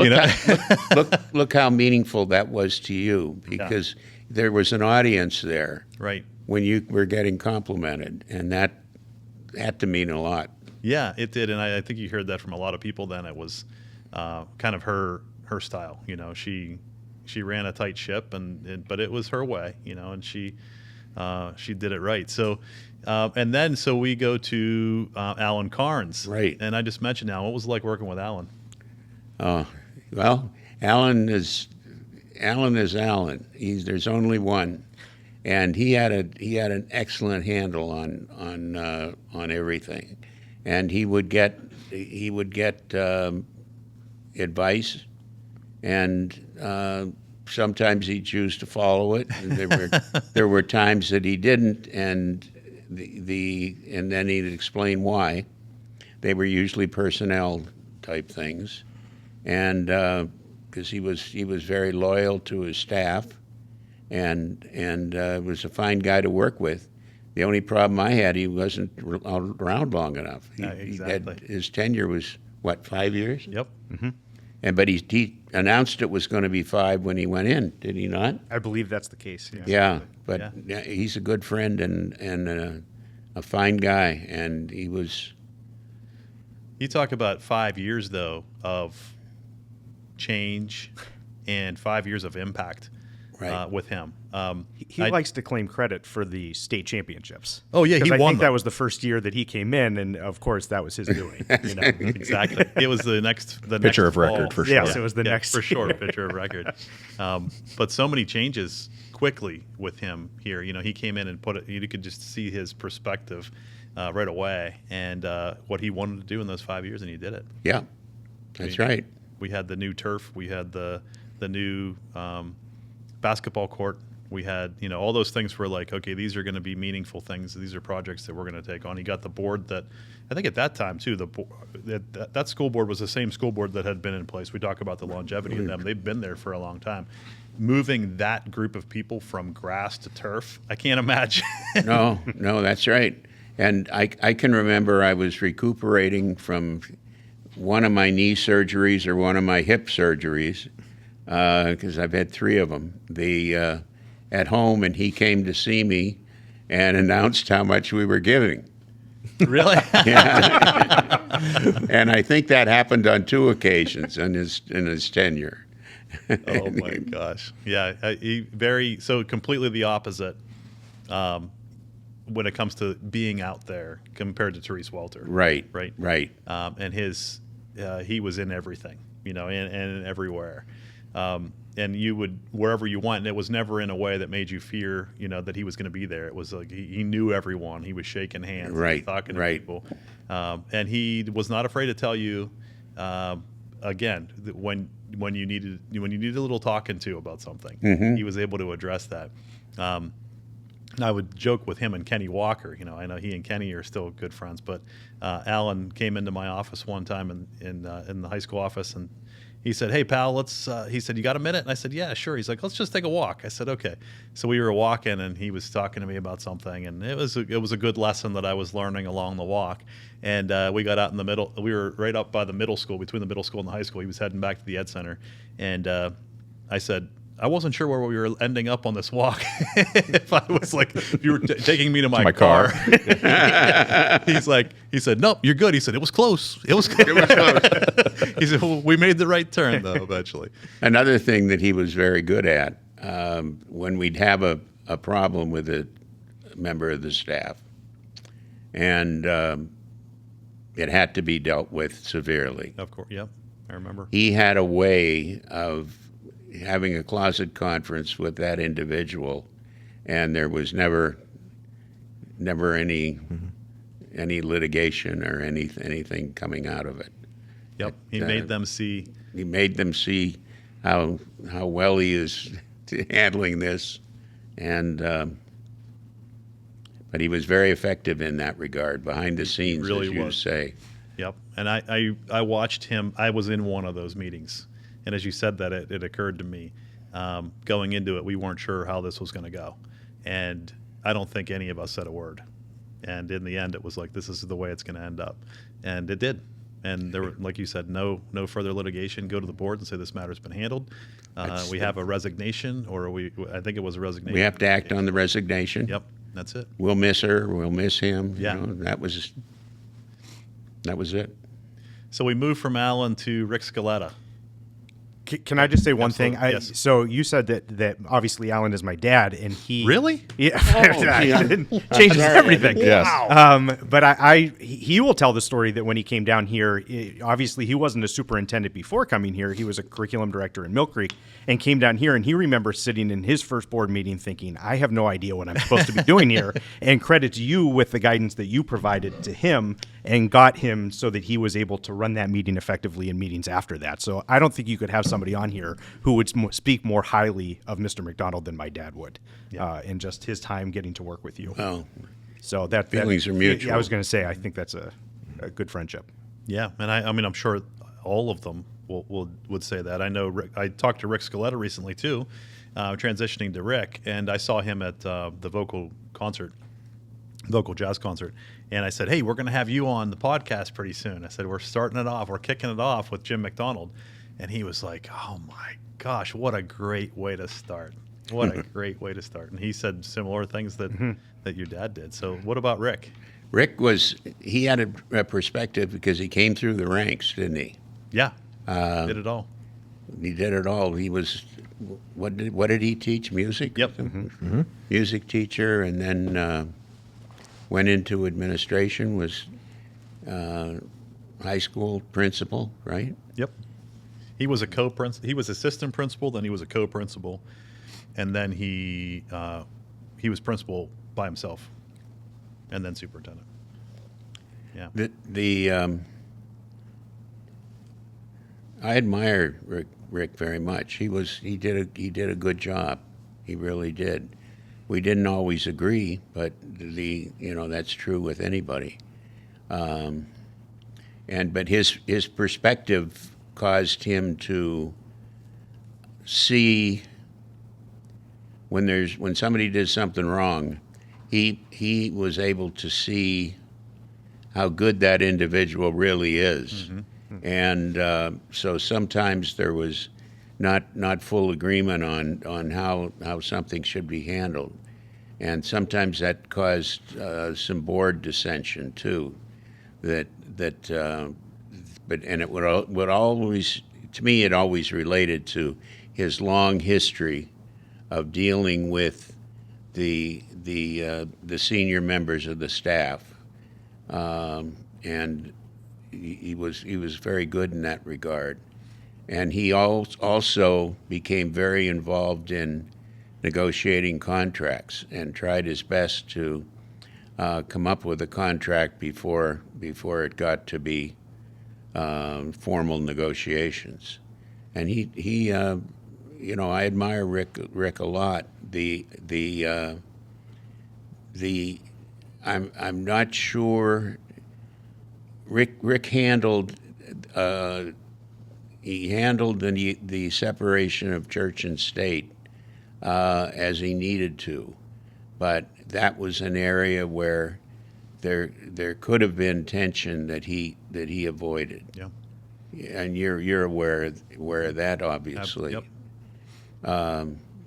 look how meaningful that was to you, because there was an audience there. Right. When you were getting complimented, and that had to mean a lot. Yeah, it did, and I think you heard that from a lot of people then. It was kind of her style. She ran a tight ship, but it was her way, and she did it right. So, so we go to Alan Karns. Right. And I just mentioned Alan. What was it like working with Alan? Well, Alan is Alan. There's only one. And he had an excellent handle on everything, and he would get advice, and sometimes he'd choose to follow it. And there were times that he didn't, and then he'd explain why. They were usually personnel type things, and because he was very loyal to his staff. And was a fine guy to work with. The only problem I had, he wasn't around long enough. Exactly. His tenure was, 5 years? Yep. Mm-hmm. But he announced it was going to be 5 when he went in, did he not? I believe that's the case. Yeah, but he's a good friend and a fine guy, and he was. You talk about 5 years, though, of change and 5 years of impact. Right. With him. He likes to claim credit for the state championships. Oh, yeah, he won I think them. that was the first year that he came in, and of course that was his doing. Exactly. It was the next Pitcher of record fall. for sure. Yes, it was the next for sure, pitcher of record. But so many changes quickly with him here. He came in and you could just see his perspective right away, and what he wanted to do in those 5 years, and he did it. Yeah, that's right. We had the new turf. We had the new basketball court. We had, all those things were like, okay, these are going to be meaningful things. These are projects that we're going to take on. He got the board that, I think at that time too, that school board was the same school board that had been in place. We talk about the longevity of them. They've been there for a long time. Moving that group of people from grass to turf, I can't imagine. No, that's right. And I can remember I was recuperating from one of my knee surgeries or one of my hip surgeries, because I've had 3 of them, at home, and he came to see me and announced how much we were giving. Really? Yeah. And I think that happened on 2 occasions in his tenure. Oh my gosh! Yeah, so completely the opposite when it comes to being out there compared to Therese Walter. Right. And he was in everything, and everywhere. And you would, wherever you went, and it was never in a way that made you fear, that he was going to be there. It was like he knew everyone. He was shaking hands, he was Right, talking to right. people, and he was not afraid to tell you, again, that when you needed a little talking to about something, he was able to address that. I would joke with him and Kenny Walker. I know he and Kenny are still good friends, but Alan came into my office one time in the high school office, and he said, "Hey, pal, let's." He said, "You got a minute?" And I said, "Yeah, sure." He's like, "Let's just take a walk." I said, "Okay." So we were walking, and he was talking to me about something, and it was a good lesson that I was learning along the walk. And we got out in the middle. We were right up by the middle school, between the middle school and the high school. He was heading back to the Ed Center, and I said, I wasn't sure where we were ending up on this walk. If you were taking me to my car. He said, "Nope, you're good." He said, "It was close. It was close." He said, "Well, we made the right turn, though, eventually." Another thing that he was very good at, when we'd have a problem with a member of the staff, and it had to be dealt with severely, Of course, yep, I remember. he had a way of having a closet conference with that individual, and there was never any litigation or anything coming out of it. Yep, he made them see. He made them see how well he is handling this, and but he was very effective in that regard, behind the scenes, really as you was. say. Yep, and I watched him. I was in one of those meetings, and as you said that, it occurred to me, going into it, we weren't sure how this was going to go, and I don't think any of us said a word. And in the end, it was like, this is the way it's going to end up, and it did. And there were, like you said, no further litigation. Go to the board and say this matter's been handled. We have a resignation, or I think it was a resignation. We have to act on the resignation. Yep, that's it. We'll miss her. We'll miss him. Yeah. That was it. So we moved from Alan to Rick Scaletta. Can I just say one thing? Absolutely, yes. So you said that obviously Alan is my dad, and he Really? yeah, yeah. changes everything. Yes. But he will tell the story that when he came down here, obviously he wasn't a superintendent before coming here. He was a curriculum director in Mill Creek, and came down here, and he remembers sitting in his first board meeting thinking, I have no idea what I'm supposed to be doing here. And credit to you with the guidance that you provided to him and got him so that he was able to run that meeting effectively in meetings after that. So I don't think you could have somebody on here who would speak more highly of Mr. McDonald than my dad would, in just his time getting to work with you. Well, So that feelings are mutual. Yeah, I was going to say, I think that's a good friendship. Yeah, and I mean, I'm sure all of them would say that. I know Rick, I talked to Rick Scaletta recently too, transitioning to Rick, and I saw him at the vocal jazz concert, and I said, "Hey, we're going to have you on the podcast pretty soon." I said, "We're kicking it off with Jim McDonald," and he was like, "Oh my gosh, what a great way to start! What a great way to start!" And he said similar things that your dad did. So, what about Rick? Rick he had a perspective because he came through the ranks, didn't he? Yeah, did it all. He did it all. He was, what did he teach? Music? Yep. Music teacher, and then went into administration, was high school principal, right? Yep. He was he was assistant principal, then he was a co-principal, and then he was principal by himself, and then superintendent. Yeah. I admire Rick very much. He did a good job. He really did. We didn't always agree, but that's true with anybody. But his perspective caused him to see when somebody did something wrong, he was able to see how good that individual really is. And so sometimes there was not full agreement on how something should be handled, and sometimes that caused some board dissension too. But it would always, to me, it always related to his long history of dealing with the senior members of the staff, and he was very good in that regard. And he also became very involved in negotiating contracts and tried his best to come up with a contract before it got to be formal negotiations. And I admire Rick a lot. I'm not sure. Rick handled the separation of church and state as he needed to, but that was an area where there could have been tension that he avoided. Yeah. And you're aware of that, obviously. Yep.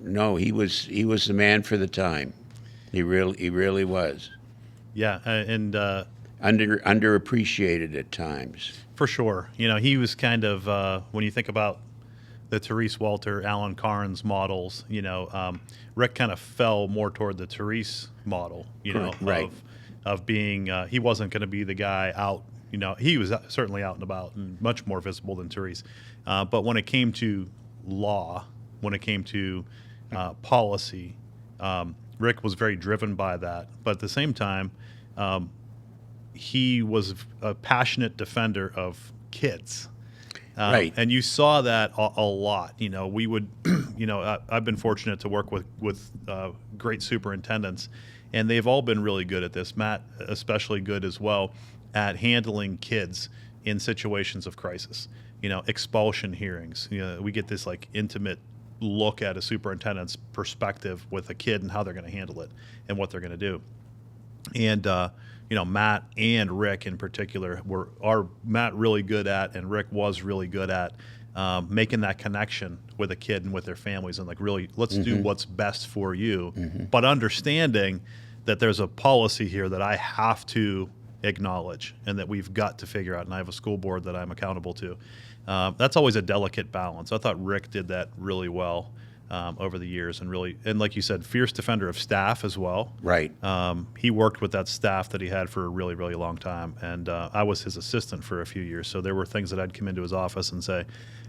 No, he was the man for the time. He really was. Yeah, and Underappreciated at times. for sure. He was kind of, when you think about the Therese Walter, Alan Karns models, Rick kind of fell more toward the Therese model, Correct. Right. of being, he wasn't going to be the guy out, he was certainly out and about and much more visible than Therese. But when it came to law, when it came to policy, Rick was very driven by that. But at the same time, he was a passionate defender of kids. Right. And you saw that a lot. We would, I've been fortunate to work with great superintendents, and they've all been really good at this. Matt, especially good as well, at handling kids in situations of crisis. Expulsion hearings. We get this like intimate look at a superintendent's perspective with a kid and how they're going to handle it and what they're going to do. And Matt and Rick in particular are Matt really good at, and Rick was really good at making that connection with a kid and with their families, and like really let's do what's best for you, but understanding that there's a policy here that I have to acknowledge and that we've got to figure out, and I have a school board that I'm accountable to. That's always a delicate balance. I thought Rick did that really well over the years, and like you said, fierce defender of staff as well. Right. He worked with that staff that he had for a really, really long time, and I was his assistant for a few years. So there were things that I'd come into his office and say,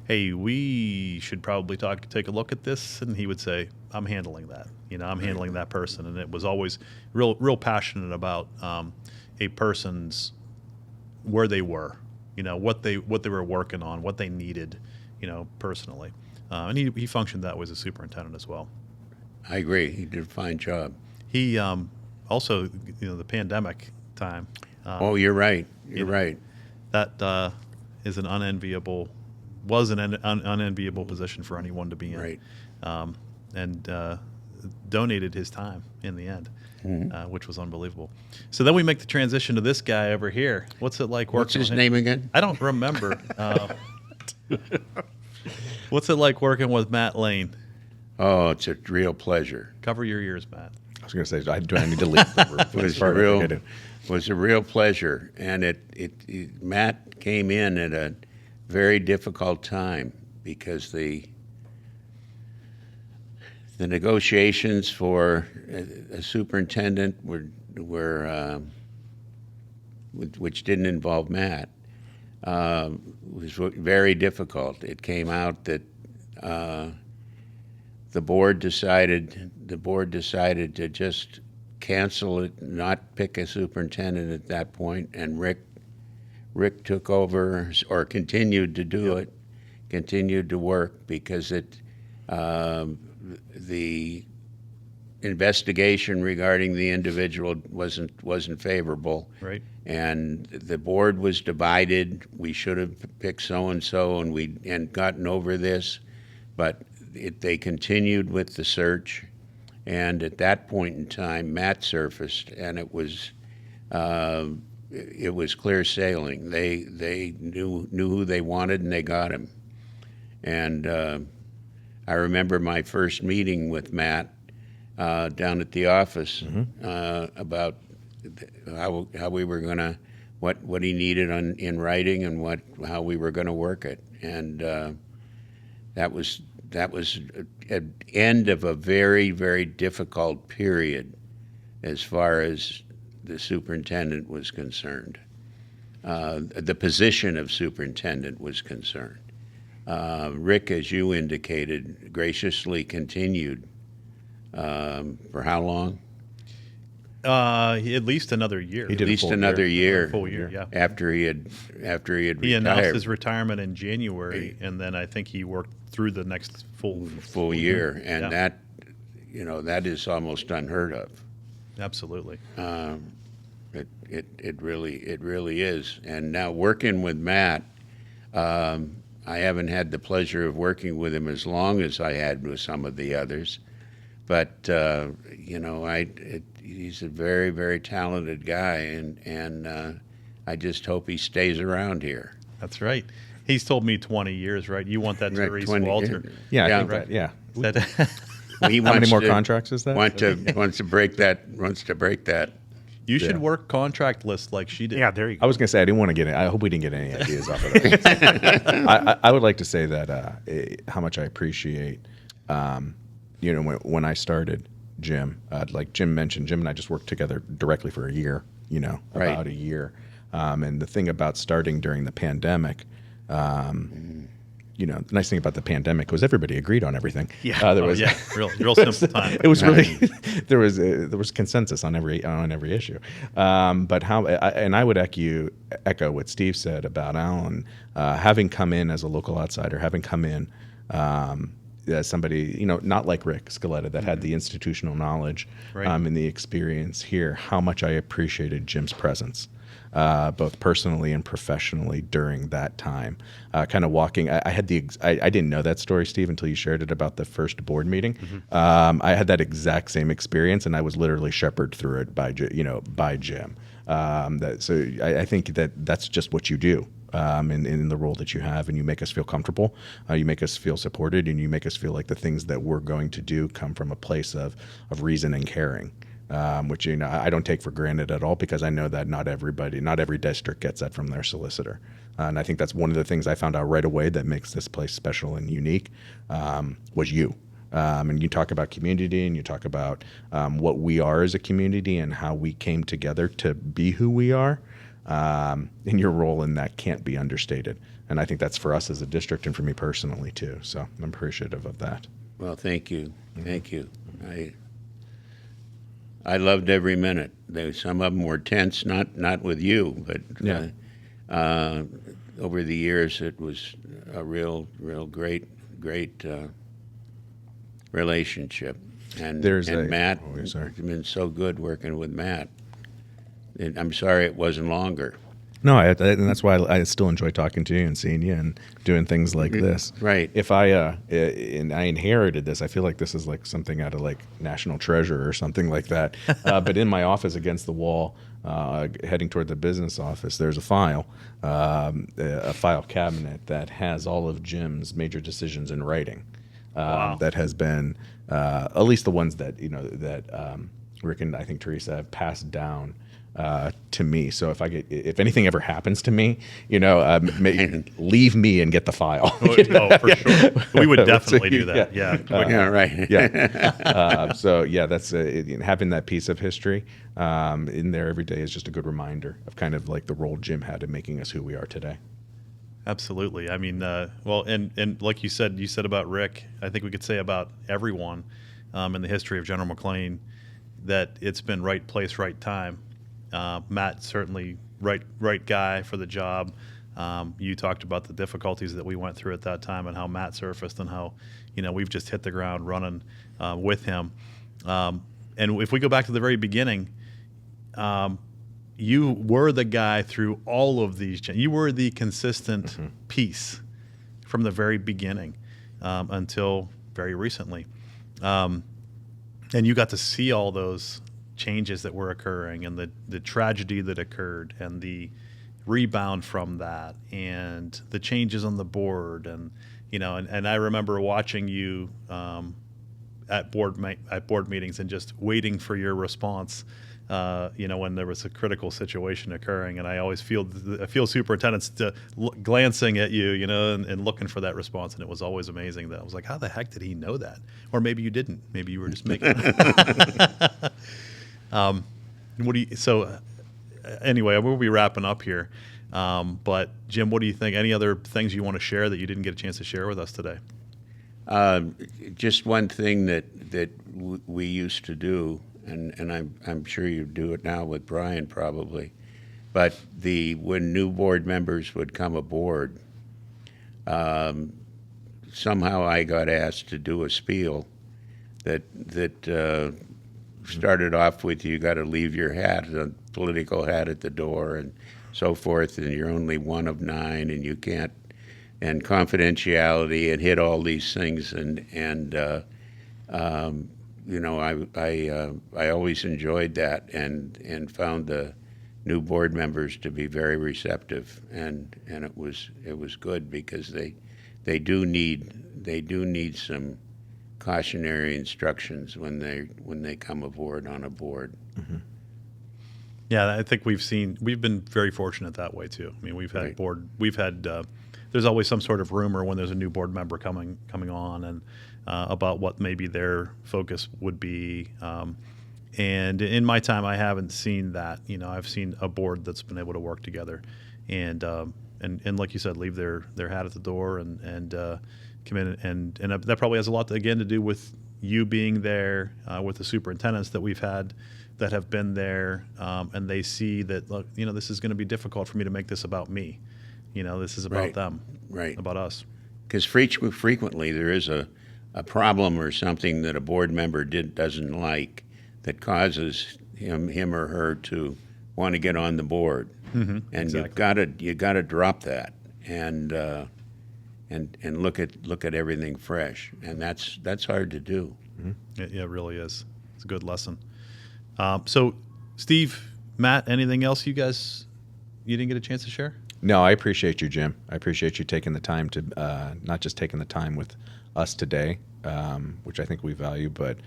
"Hey, we should probably take a look at this," and he would say, "I'm handling that. I'm handling that person." And it was always real passionate about a person's where they were, what they were working on, what they needed, personally. And he functioned that way as a superintendent as well. I agree. He did a fine job. He also, the pandemic time. You're right. You're right. That is an unenviable position for anyone to be in. Right. And donated his time in the end, which was unbelievable. So then we make the transition to this guy over here. What's it like working? What's his with him? name again? I don't remember. What's it like working with Matt Lane? Oh, it's a real pleasure. Cover your ears, Matt. I was going to say, do I need to leave the room? It was a real pleasure, and Matt came in at a very difficult time because the negotiations for a superintendent which didn't involve Matt, was very difficult. It came out that the board decided to just cancel it, not pick a superintendent at that point, and Rick took over or continued to do it, continued to work because the investigation regarding the individual wasn't favorable. Right. And the board was divided. We should have picked so and so, and gotten over this, but they continued with the search. And at that point in time, Matt surfaced, and it was clear sailing. They knew who they wanted, and they got him. And I remember my first meeting with Matt down at the office about how we were going to, what he needed in writing and how we were going to work it. And that was an end of a very, very difficult period as far as the superintendent was concerned. The position of superintendent was concerned. Rick, as you indicated, graciously continued for how long? At least another year. He At did a least full another year. Full year, yeah. After he had He retired. announced his retirement in January, and then I think he worked through the next full year, and Yeah. that, that is almost unheard of. Absolutely. It really is. And now working with Matt, I haven't had the pleasure of working with him as long as I had with some of the others, but he's a very, very talented guy, and I just hope he stays around here. That's right. He's told me 20 years, right? You want that Right, Therese 20 Walter. Yeah, I Yeah. think that, yeah. Is that- He How many wants more to- contracts is that? Wants to break that. Wants to break that. you should Yeah. work contract lists like she did. Yeah, there you I go. was going to say, I didn't want to get it. I hope we didn't get any ideas off of that. I would like to say that how much I appreciate, when I started Jim, like Jim mentioned, Jim and I just worked together directly for a year, Right. about a year. And the thing about starting during the pandemic, the nice thing about the pandemic was everybody agreed on everything. Yeah. There was, Real simple time. it was really there was consensus on every issue. But I would echo what Steve said about Alan having come in as a local outsider, having come in as somebody not like Rick Scaletta that had the institutional knowledge Right. and the experience here. How much I appreciated Jim's presence. Both personally and professionally during that time. Kind of walking, I had I didn't know that story, Steve, until you shared it about the first board meeting. I had that exact same experience, and I was literally shepherded through it by Jim. So I think that's just what you do in the role that you have, and you make us feel comfortable, you make us feel supported, and you make us feel like the things that we're going to do come from a place of reason and caring. Which I don't take for granted at all, because I know that not every district gets that from their solicitor, and I think that's one of the things I found out right away that makes this place special and unique. Was you, and you talk about community, and you talk about what we are as a community and how we came together to be who we are, and your role in that can't be understated. And I think that's for us as a district and for me personally too. So I'm appreciative of that. Well, thank you. Thank you. I loved every minute. Some of them were tense, not with you, but Yeah. Over the years, it was a real great relationship. And Matt, Oh, sorry. it's been so good working with Matt. And I'm sorry it wasn't longer. No, and that's why I still enjoy talking to you and seeing you and doing things like this. Right. If I inherited this, I feel like this is like something out of like National Treasure or something like that. But in my office against the wall, heading toward the business office, there's a file cabinet that has all of Jim's major decisions in writing. Wow. That has been at least the ones that Rick and I think Teresa have passed down to me. So if anything ever happens to me, leave me and get the file. Oh, for sure. We would definitely do that. Yeah. Yeah, right. Yeah. So yeah, that's having that piece of history in there every day is just a good reminder of kind of like the role Jim had in making us who we are today. Absolutely. I mean, and like you said about Rick, I think we could say about everyone in the history of General McLane that it's been right place, right time. Matt, certainly right guy for the job. You talked about the difficulties that we went through at that time and how Matt surfaced and how, we've just hit the ground running with him. And if we go back to the very beginning, you were the guy through all of these. You were the consistent piece from the very beginning until very recently. And you got to see all those changes that were occurring and the tragedy that occurred and the rebound from that and the changes on the board and I remember watching you at board meetings and just waiting for your response when there was a critical situation occurring, and I always feel superintendents glancing at you and looking for that response, and it was always amazing. That I was like, how the heck did he know that? Or maybe you didn't. Maybe you were just making it. Anyway, we'll be wrapping up here. But Jim, what do you think? Any other things you want to share that you didn't get a chance to share with us today? Just one thing that we used to do, and I'm sure you do it now with Brian probably, but when new board members would come aboard, somehow I got asked to do a spiel that started off with, you got to leave your hat, a political hat, at the door, and so forth, and you're only one of 9, and you can't, and confidentiality, and hit all these things, and I always enjoyed that, and found the new board members to be very receptive, and it was good, because they do need some cautionary instructions when they come aboard on a board. Mm-hmm. Yeah, I think we've been very fortunate that way too. I mean, we've had Right. there's always some sort of rumor when there's a new board member coming on, and about what maybe their focus would be. And in my time, I haven't seen that. I've seen a board that's been able to work together, and like you said, leave their hat at the door, and come in, and that probably has a lot to do with you being there, with the superintendents that we've had that have been there, and they see that, look, this is going to be difficult for me to make this about me. This is about Right. them, Right. about us. Because frequently there is a problem or something that a board member doesn't like, that causes him or her to want to get on the board, and exactly. you gotta drop that, and look at everything fresh, and that's hard to do. It really is. It's a good lesson. So, Steve, Matt, anything else you didn't get a chance to share? No, I appreciate you, Jim. I appreciate you taking the time to not just taking the time with us today, which I think we value, but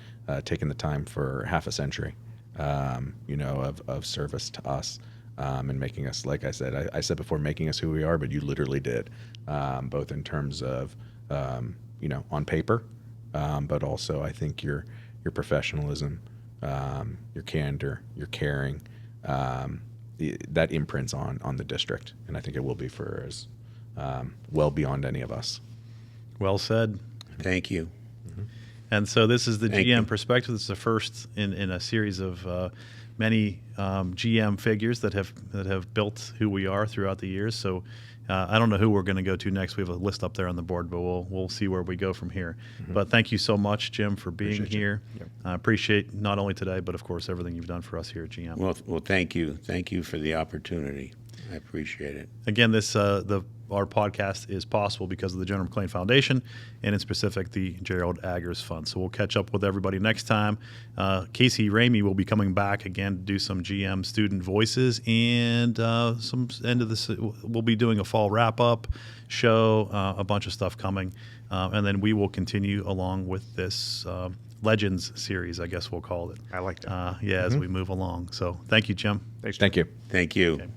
taking the time for half a century, of service to us, and making us, like I said, I said before, making us who we are, but you literally did, both in terms of, on paper, but also I think your professionalism, your candor, your caring, that imprints on the district, and I think it will be for us well beyond any of us. Well said. Thank you. And so this is the Thank GM you. perspective. This is the first in a series of many GM figures that have built who we are throughout the years. So I don't know who we're going to go to next. We have a list up there on the board, but we'll see where we go from here. But thank you so much, Jim, for being Appreciate you. here. Yep. I appreciate not only today, but of course everything you've done for us here at GM. Well, thank you for the opportunity. I appreciate it. Again, our podcast is possible because of the General McLane Foundation, and in specific, the Gerald Aggers Fund. So we'll catch up with everybody next time. Casey Ramey will be coming back again to do some GM student voices, and some end of this, we'll be doing a fall wrap-up show, a bunch of stuff coming, and then we will continue along with this Legends series, I guess we'll call it. I like that. As we move along. So thank you, Jim. Thanks, Jim. Thank you. Thank you. Okay.